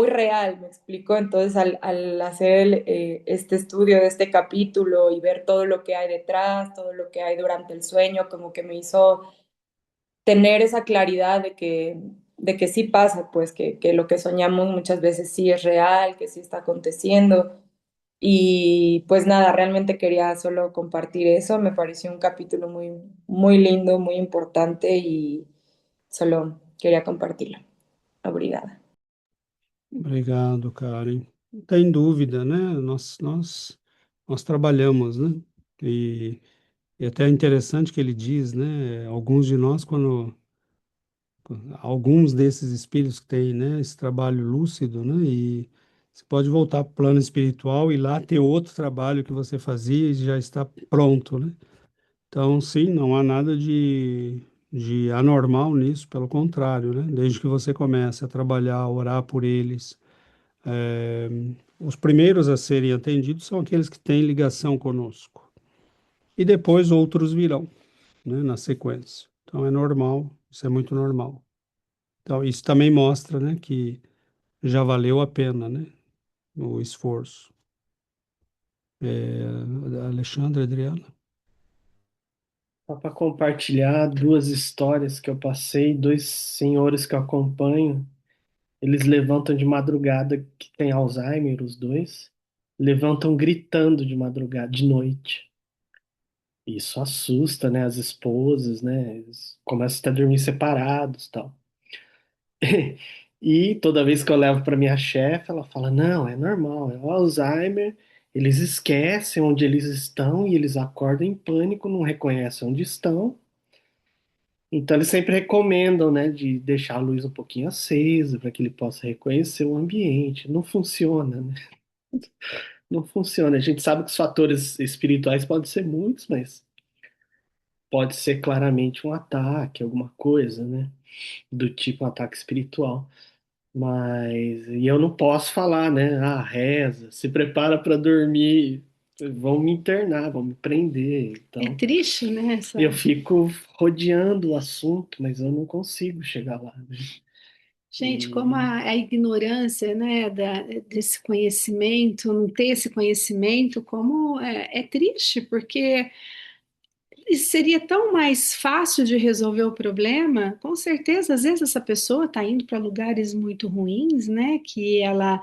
real, me explico. Entonces, al hacer este estudio de este capítulo y ver todo lo que hay detrás, todo lo que hay durante el sueño, como que me hizo tener esa claridad de que sí pasa, pues que lo que soñamos muchas veces sí es real, que sí está aconteciendo. Y pues nada, realmente quería solo compartir eso. Me pareció un capítulo muy lindo, muy importante y solo quería compartirlo. Obrigada. Obrigado, Karen. Não tem dúvida, né? Nós trabalhamos, né? E, e até é interessante que ele diz, né? Alguns de nós, alguns desses espíritos que têm, né, esse trabalho lúcido, né? E você pode voltar para o plano espiritual e lá ter outro trabalho que você fazia e já está pronto, né? Então, sim, não há nada de anormal nisso, pelo contrário, né? Desde que você comece a trabalhar, a orar por eles. eh, os primeiros a serem atendidos são aqueles que têm ligação conosco. E depois outros virão, né, na sequência. Então, é normal, isso é muito normal. Então, isso também mostra, né, que já valeu a pena, né, o esforço. Alexandre, Adriana? Só para compartilhar duas histórias que eu passei, dois senhores que eu acompanho, eles levantam de madrugada, que tem Alzheimer, os dois, levantam gritando de madrugada, de noite. Isso assusta, né, as esposas, né, eles começam a dormir separados, tal. E toda vez que eu levo para minha chefe, ela fala: não, é normal, é o Alzheimer. Eles esquecem onde eles estão e eles acordam em pânico, não reconhecem onde estão. Então, eles sempre recomendam, né, de deixar a luz um pouquinho acesa para que ele possa reconhecer o ambiente. Não funciona, né? Não funciona. A gente sabe que os fatores espirituais podem ser muitos, mas pode ser claramente um ataque, alguma coisa, né? Do tipo um ataque espiritual. Mas, e eu não posso falar, né? Ah, reza, se prepara para dormir, vão me internar, vão me prender. É Então, triste, né? eu fico rodeando o assunto, mas eu não consigo chegar lá, né? Gente, como E a ignorância, né, desse conhecimento, não ter esse conhecimento, como é triste, porque seria tão mais fácil de resolver o problema. Com certeza, às vezes essa pessoa está indo para lugares muito ruins, né, que ela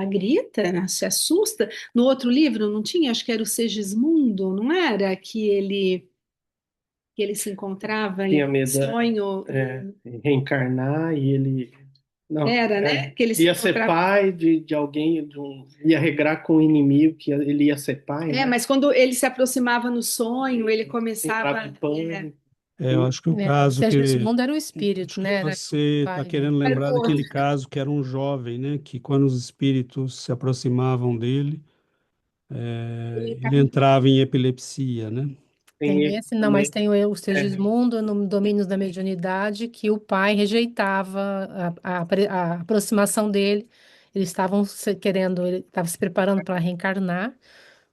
grita, né, se assusta. No outro livro, não tinha, acho que era o Segismundo, não era? Que ele se encontrava em tinha medo, sonho, reencarnar e ele. Não, era, né? Que ele se ia ser encontrava. pai de alguém, ia regrar com um inimigo, ele ia ser pai, É, né? mas quando ele se aproximava no sonho, ele Entrava em começava. pânico. Eu acho que o O caso que Segismundo era o espírito, acho que né? Era o você está pai dele. querendo Era lembrar o outro. daquele caso que era um jovem, né? Que quando os espíritos se aproximavam dele, ele entrava em epilepsia, né? Tem Tem esse esse, não, mas também. tem o É, Segismundo no Domínios da Mediunidade, que o pai rejeitava a aproximação dele. Eles estavam querendo, ele estava se preparando para reencarnar,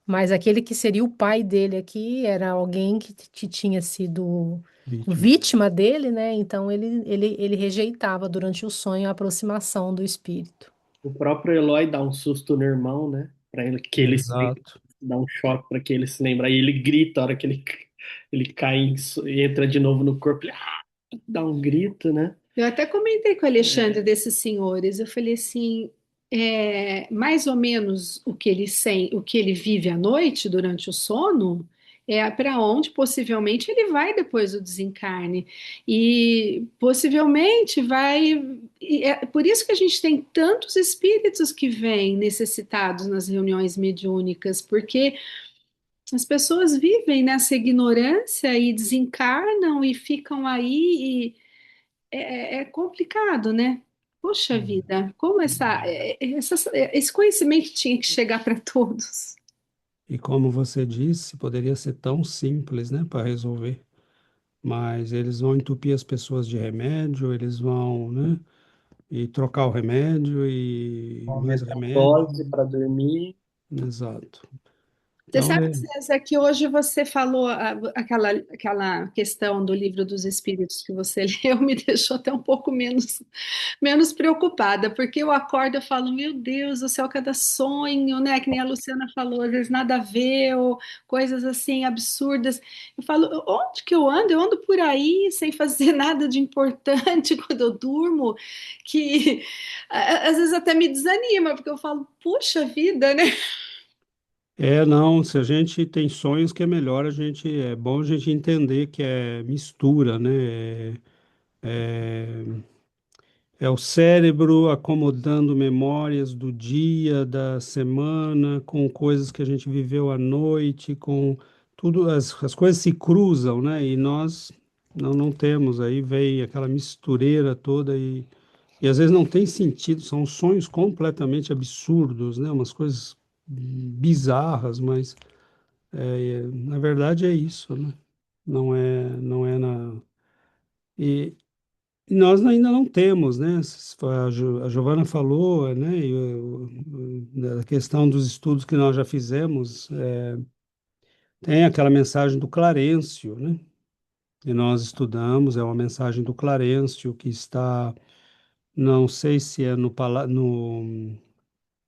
mas aquele que seria o pai dele aqui era alguém que tinha sido Vítima. vítima dele, né? Então ele rejeitava durante o sonho a aproximação do espírito. o próprio Eloy dá um susto no irmão, né? Para ele que ele se lembre, Exato. dá um choque para que ele se lembre. Aí ele grita, a hora que ele cai, entra de novo no corpo, ele dá um grito, né? Eu até comentei com o Alexandre desses senhores. Eu falei assim, mais ou menos o que ele vive à noite durante o sono é para onde possivelmente ele vai depois do desencarne e possivelmente vai. E é por isso que a gente tem tantos espíritos que vêm necessitados nas reuniões mediúnicas, porque as pessoas vivem nessa ignorância e desencarnam e ficam aí é complicado, né? Poxa vida, como esse conhecimento tinha que chegar para todos. E como você disse, poderia ser tão simples, né, para resolver. Mas eles vão entupir as pessoas de remédio, eles vão, né, e trocar o remédio e mais Aumentar a remédio. dose para dormir. Exato. Você Então, sabe, César, que hoje você falou aquela questão do livro dos Espíritos que você leu, me deixou até um pouco menos preocupada, porque eu acordo e falo, meu Deus do céu, cada sonho, né? Que nem a Luciana falou, às vezes nada a ver, ou coisas assim absurdas. Eu falo, onde que eu ando? Eu ando por aí sem fazer nada de importante quando eu durmo, que às vezes até me desanima, porque eu falo, puxa vida, né? não, se a gente tem sonhos que é melhor é bom a gente entender que é mistura, né? É o cérebro acomodando memórias do dia, da semana, com coisas que a gente viveu à noite, com tudo, as coisas se cruzam, né? E nós não temos, aí vem aquela mistureira toda e às vezes não tem sentido, são sonhos completamente absurdos, né? Umas coisas bizarras, mas na verdade é isso, né? Não é e nós ainda não temos, né? A Giovana falou, né? Da questão dos estudos que nós já fizemos, tem aquela mensagem do Clarencio, né? E nós estudamos, é uma mensagem do Clarencio que está, não sei se é no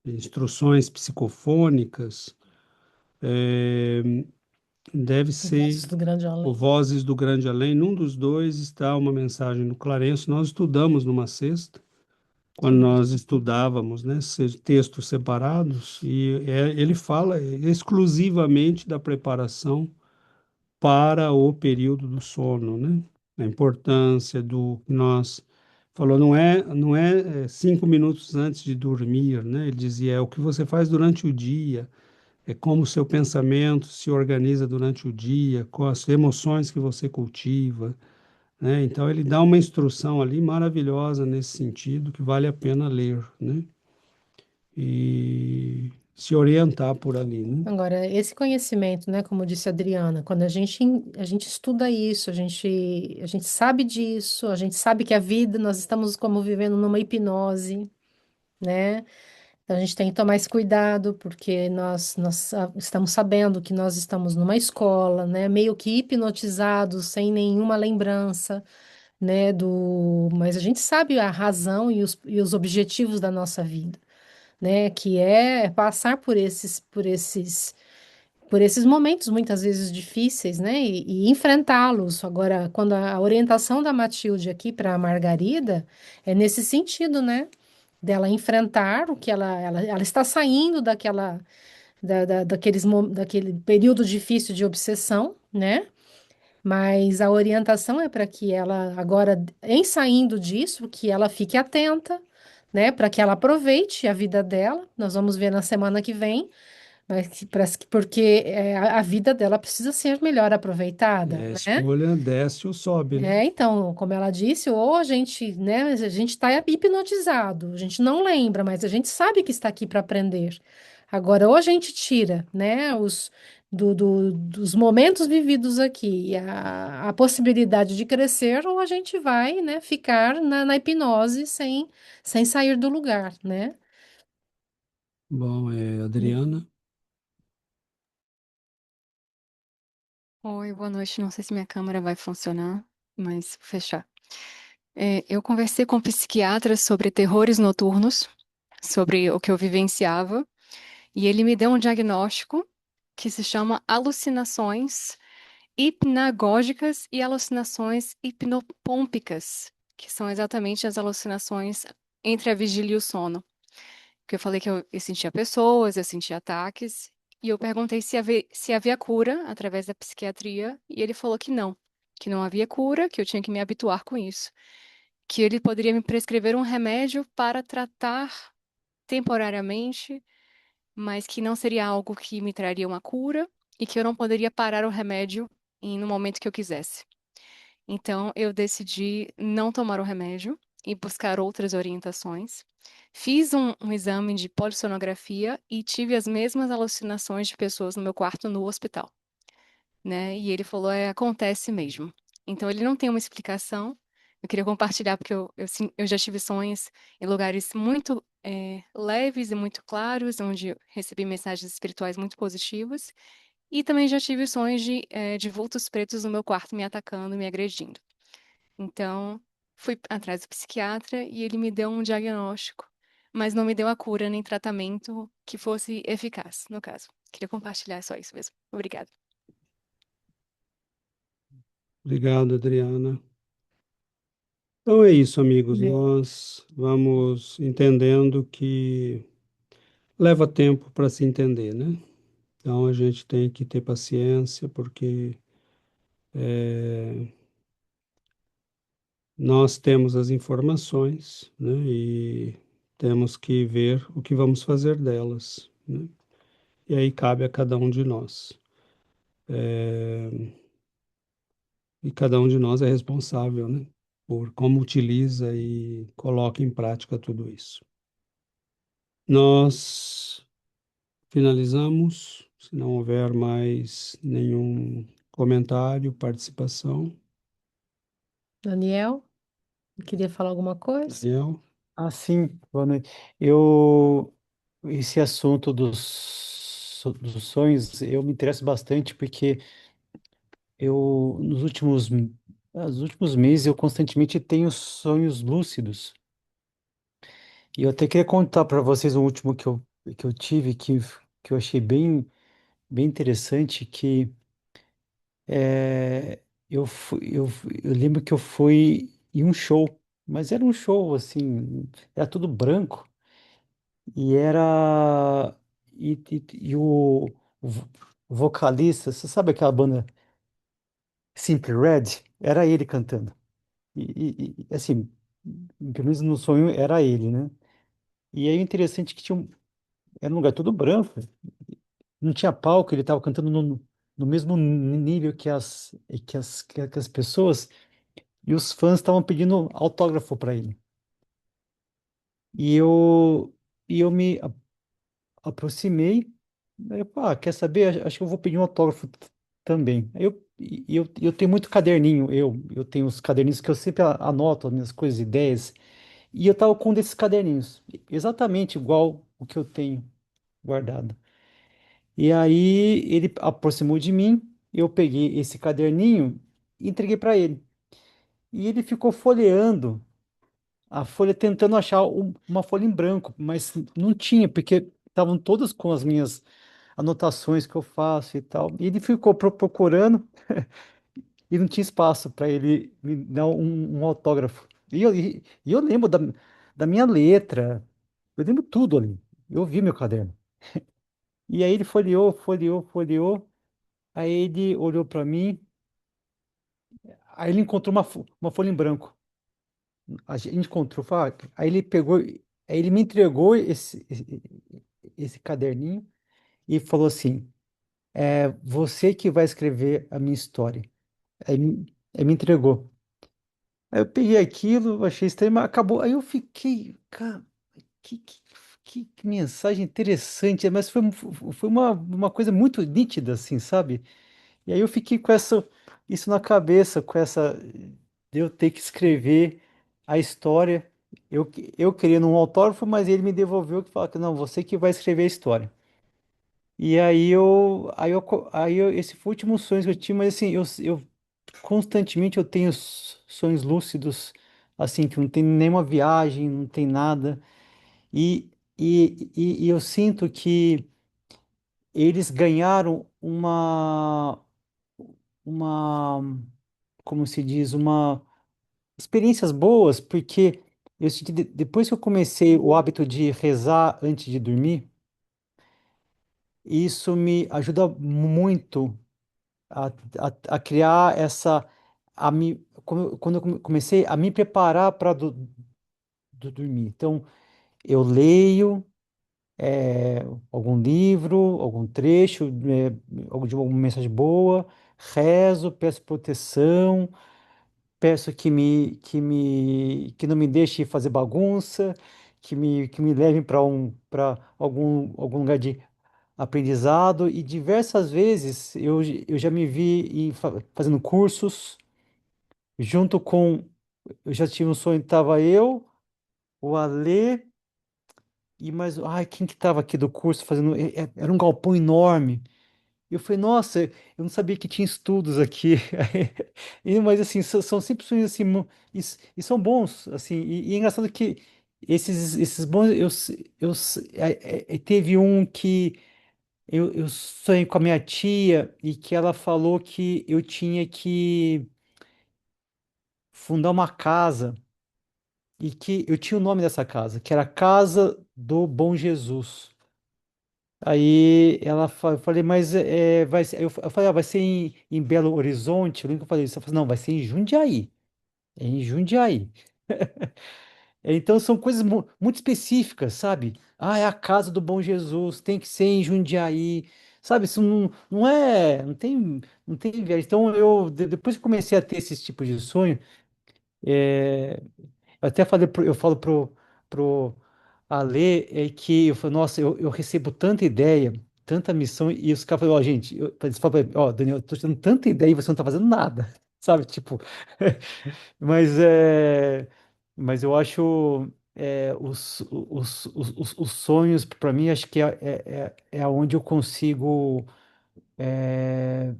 Instruções Psicofônicas, é, deve ser Vozes do Grande o Além. Vozes do Grande Além. Num dos dois está uma mensagem do Clarencio. Nós estudamos numa sexta, quando nós estudávamos, né, textos separados, e ele fala exclusivamente da preparação para o período do sono, né? A importância do que nós falou não é 5 minutos antes de dormir, né? Ele dizia é o que você faz durante o dia, é como o seu pensamento se organiza durante o dia, com as emoções que você cultiva, né? Então ele dá uma instrução ali maravilhosa nesse sentido que vale a pena ler, né? E se orientar por ali, né? Agora, esse conhecimento, né, como disse a Adriana, quando a gente estuda isso, a gente sabe disso, a gente sabe que a vida, nós estamos como vivendo numa hipnose, né? Então, a gente tem que tomar esse cuidado, porque nós estamos sabendo que nós estamos numa escola, né, meio que hipnotizados, sem nenhuma lembrança, né, mas a gente sabe a razão e os objetivos da nossa vida, né, que é passar por esses momentos muitas vezes difíceis, né? E enfrentá-los. Agora, quando a orientação da Matilde aqui para a Margarida é nesse sentido, né? Dela enfrentar o que ela está saindo daquele período difícil de obsessão, né? Mas a orientação é para que ela, agora, em saindo disso, que ela fique atenta, né? Para que ela aproveite a vida dela. Nós vamos ver na semana que vem, porque a vida dela precisa ser melhor aproveitada, É, a né? escolha desce ou sobe, né? Então, como ela disse, ou a gente, né, a gente está hipnotizado, a gente não lembra, mas a gente sabe que está aqui para aprender. Agora, ou a gente tira, né, dos momentos vividos aqui, a possibilidade de crescer, ou a gente vai, né, ficar na hipnose sem sair do lugar, né? Bom, Adriana. Oi, boa noite. Não sei se minha câmera vai funcionar, mas vou fechar. Eu conversei com psiquiatras sobre terrores noturnos, sobre o que eu vivenciava, e ele me deu um diagnóstico que se chama alucinações hipnagógicas e alucinações hipnopômpicas, que são exatamente as alucinações entre a vigília e o sono. Porque eu falei que eu sentia pessoas, eu sentia ataques, e eu perguntei se havia cura através da psiquiatria, e ele falou que não havia cura, que eu tinha que me habituar com isso, que ele poderia me prescrever um remédio para tratar temporariamente, mas que não seria algo que me traria uma cura, e que eu não poderia parar o remédio no momento que eu quisesse. Então, eu decidi não tomar o remédio e buscar outras orientações. Fiz um exame de polissonografia e tive as mesmas alucinações de pessoas no meu quarto no hospital, né? E ele falou, acontece mesmo. Então, ele não tem uma explicação. Eu queria compartilhar porque eu já tive sonhos em lugares muito leves e muito claros, onde eu recebi mensagens espirituais muito positivas. E também já tive sonhos de vultos pretos no meu quarto me atacando, me agredindo. Então, fui atrás do psiquiatra e ele me deu um diagnóstico, mas não me deu a cura nem tratamento que fosse eficaz, no caso. Queria compartilhar só isso mesmo. Obrigada. Obrigado, Adriana. Então é isso, amigos. Bem, Nós vamos entendendo que leva tempo para se entender, né? Então a gente tem que ter paciência, porque nós temos as informações, né? E temos que ver o que vamos fazer delas, né? E aí cabe a cada um de nós. E cada um de nós é responsável, né, por como utiliza e coloca em prática tudo isso. Nós finalizamos, se não houver mais nenhum comentário, participação. Daniel, queria falar alguma coisa? Daniel? Ah, sim, boa noite. Eu, esse assunto dos sonhos, eu me interesso bastante porque nos últimos meses, eu constantemente tenho sonhos lúcidos. E eu até queria contar para vocês um último que eu tive, que eu achei bem interessante, que eu lembro que eu fui em um show, mas era um show, assim, era tudo branco. E era. E o vo- vocalista, você sabe aquela banda Simply Red? Era ele cantando. Assim, pelo menos no sonho era ele, né? E aí o interessante é que era um lugar todo branco, não tinha palco, ele estava cantando no mesmo nível que as pessoas, e os fãs estavam pedindo autógrafo para ele. E eu, e eu me aproximei, aí quer saber? Acho que eu vou pedir um autógrafo também. Eu tenho muito caderninho, eu tenho os caderninhos que eu sempre anoto as minhas coisas, ideias, e eu tava com um desses caderninhos, exatamente igual o que eu tenho guardado. E aí ele aproximou de mim, eu peguei esse caderninho e entreguei para ele. E ele ficou folheando a folha, tentando achar uma folha em branco, mas não tinha, porque estavam todas com as minhas anotações que eu faço e tal. E ele ficou procurando e não tinha espaço para ele me dar um autógrafo. E eu lembro da minha letra, eu lembro tudo ali. Eu vi meu caderno. E aí ele folheou. Aí ele olhou para mim, aí ele encontrou uma folha em branco. A gente encontrou, aí ele pegou, aí ele me entregou esse caderninho e falou assim: é você que vai escrever a minha história. Aí me entregou. Aí eu peguei aquilo, achei estranho, mas acabou. Aí eu fiquei, cara, que, que, que mensagem interessante, mas foi uma coisa muito nítida, assim, sabe? E aí eu fiquei com isso na cabeça, de eu ter que escrever a história. Eu queria um autógrafo, mas ele me devolveu que falou que não, você que vai escrever a história. E esse foi o último sonho que eu tive, mas assim, eu constantemente eu tenho sonhos lúcidos, assim, que não tem nenhuma viagem, não tem nada. E, e eu sinto que eles ganharam uma, como se diz, experiências boas, porque eu senti depois que eu comecei o hábito de rezar antes de dormir, isso me ajuda muito a, a criar quando eu comecei a me preparar para dormir. Então, eu leio algum livro, algum trecho, de alguma mensagem boa, rezo, peço proteção, peço que não me deixe fazer bagunça, que me leve para algum lugar de aprendizado. E diversas vezes eu já me vi fazendo cursos, junto com. Eu já tive um sonho, estava eu, o Alê, e mais. Ai, quem que estava aqui do curso fazendo. Era um galpão enorme. E eu falei, nossa, eu não sabia que tinha estudos aqui. Mas assim, são sempre sonhos assim, e são bons, assim, e é engraçado que esses bons, teve um que eu sonhei com a minha tia e que ela falou que eu tinha que fundar uma casa e que eu tinha o nome dessa casa, que era Casa do Bom Jesus. Aí eu falei, mas vai ser, eu falei, vai ser em Belo Horizonte? Eu lembro que eu falei isso. Ela falou, não, vai ser em Jundiaí. É em Jundiaí. Então são coisas muito específicas, sabe? Ah, é a casa do Bom Jesus, tem que ser em Jundiaí, sabe? Isso não é, não tem viagem. Então, depois que comecei a ter esses tipos de sonho, eu até falei, eu falo pro Ale, que eu falo, nossa, eu recebo tanta ideia, tanta missão, e os caras falam, ó, gente, eles falam, pra mim, ó, Daniel, eu tô te dando tanta ideia e você não tá fazendo nada, sabe? Tipo, mas mas eu acho os sonhos, para mim, acho que é onde eu consigo é,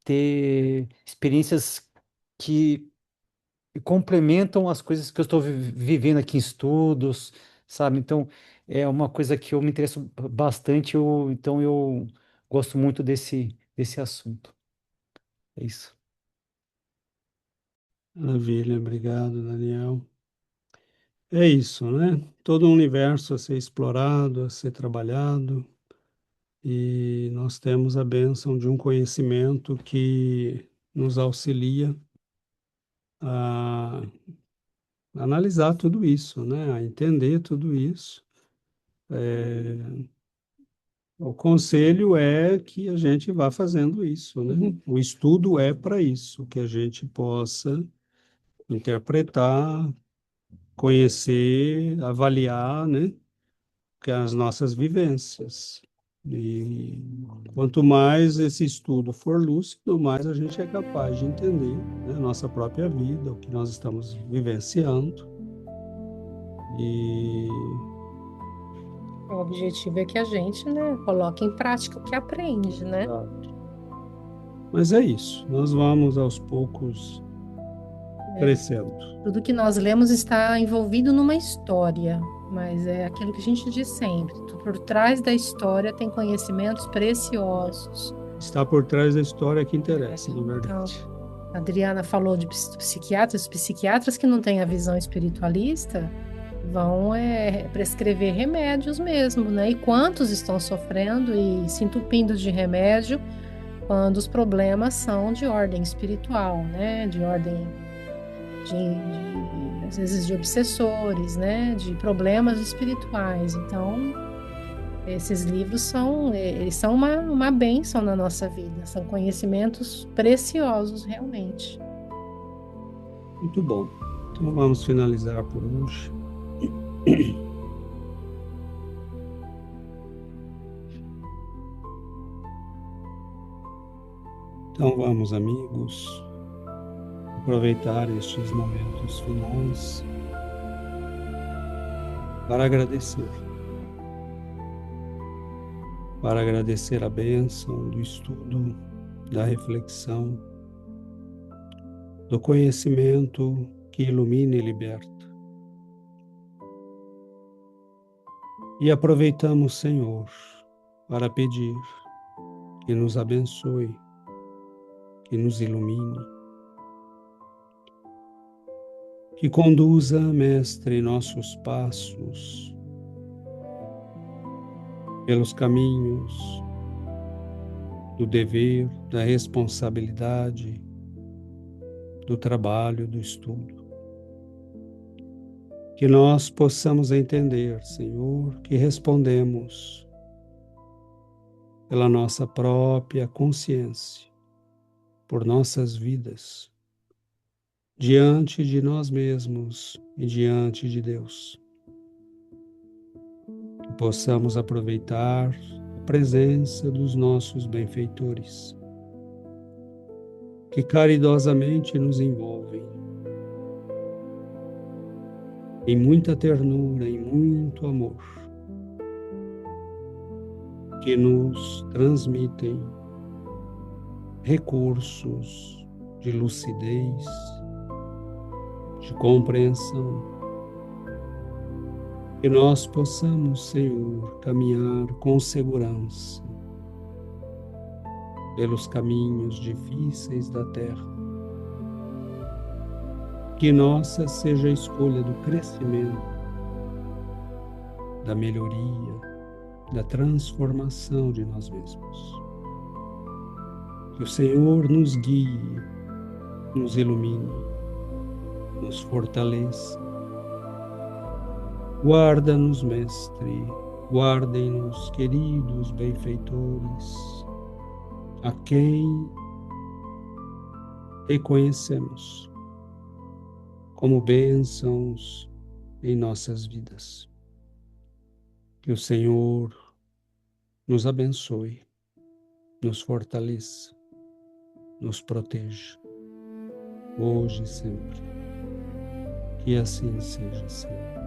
ter experiências que complementam as coisas que eu estou vivendo aqui em estudos, sabe? Então, é uma coisa que eu me interesso bastante, então eu gosto muito desse assunto. É isso. Maravilha, obrigado, Daniel. É isso, né? Todo um universo a ser explorado, a ser trabalhado, e nós temos a bênção de um conhecimento que nos auxilia a analisar tudo isso, né? A entender tudo isso. O conselho é que a gente vá fazendo isso, né? O estudo é para isso, que a gente possa interpretar, conhecer, avaliar, né? Que as nossas vivências. E quanto mais esse estudo for lúcido, mais a gente é capaz de entender, né, a nossa própria vida, o que nós estamos vivenciando. E O objetivo é que a gente, né, coloque em prática o que aprende, né? mas é isso, nós vamos aos poucos crescendo. Tudo que nós lemos está envolvido numa história, mas é aquilo que a gente diz sempre. Por trás da história tem conhecimentos preciosos. Está por trás da história que interessa, na Então, verdade. a Adriana falou de psiquiatras, os psiquiatras que não têm a visão espiritualista vão prescrever remédios mesmo, né? E quantos estão sofrendo e se entupindo de remédio quando os problemas são de ordem espiritual, né? De ordem às vezes de obsessores, né? De problemas espirituais. Então, esses livros eles são uma bênção na nossa vida, são conhecimentos preciosos realmente. Muito bom. Então vamos finalizar por hoje. Então vamos, amigos, aproveitar estes momentos finais para agradecer a bênção do estudo, da reflexão, do conhecimento que ilumina e liberta. E aproveitamos, Senhor, para pedir que nos abençoe, que nos ilumine, que conduza, Mestre, nossos passos pelos caminhos do dever, da responsabilidade, do trabalho, do estudo. Que nós possamos entender, Senhor, que respondemos pela nossa própria consciência, por nossas vidas, diante de nós mesmos e diante de Deus. Que possamos aproveitar a presença dos nossos benfeitores, que caridosamente nos envolvem em muita ternura, em muito amor, que nos transmitem recursos de lucidez, de compreensão, que nós possamos, Senhor, caminhar com segurança pelos caminhos difíceis da terra. Que nossa seja a escolha do crescimento, da melhoria, da transformação de nós mesmos. Que o Senhor nos guie, nos ilumine, nos fortaleça. Guarda-nos, Mestre, guardem-nos, queridos benfeitores, a quem reconhecemos como bênçãos em nossas vidas. Que o Senhor nos abençoe, nos fortaleça, nos proteja, hoje e sempre. Que assim seja, Senhor.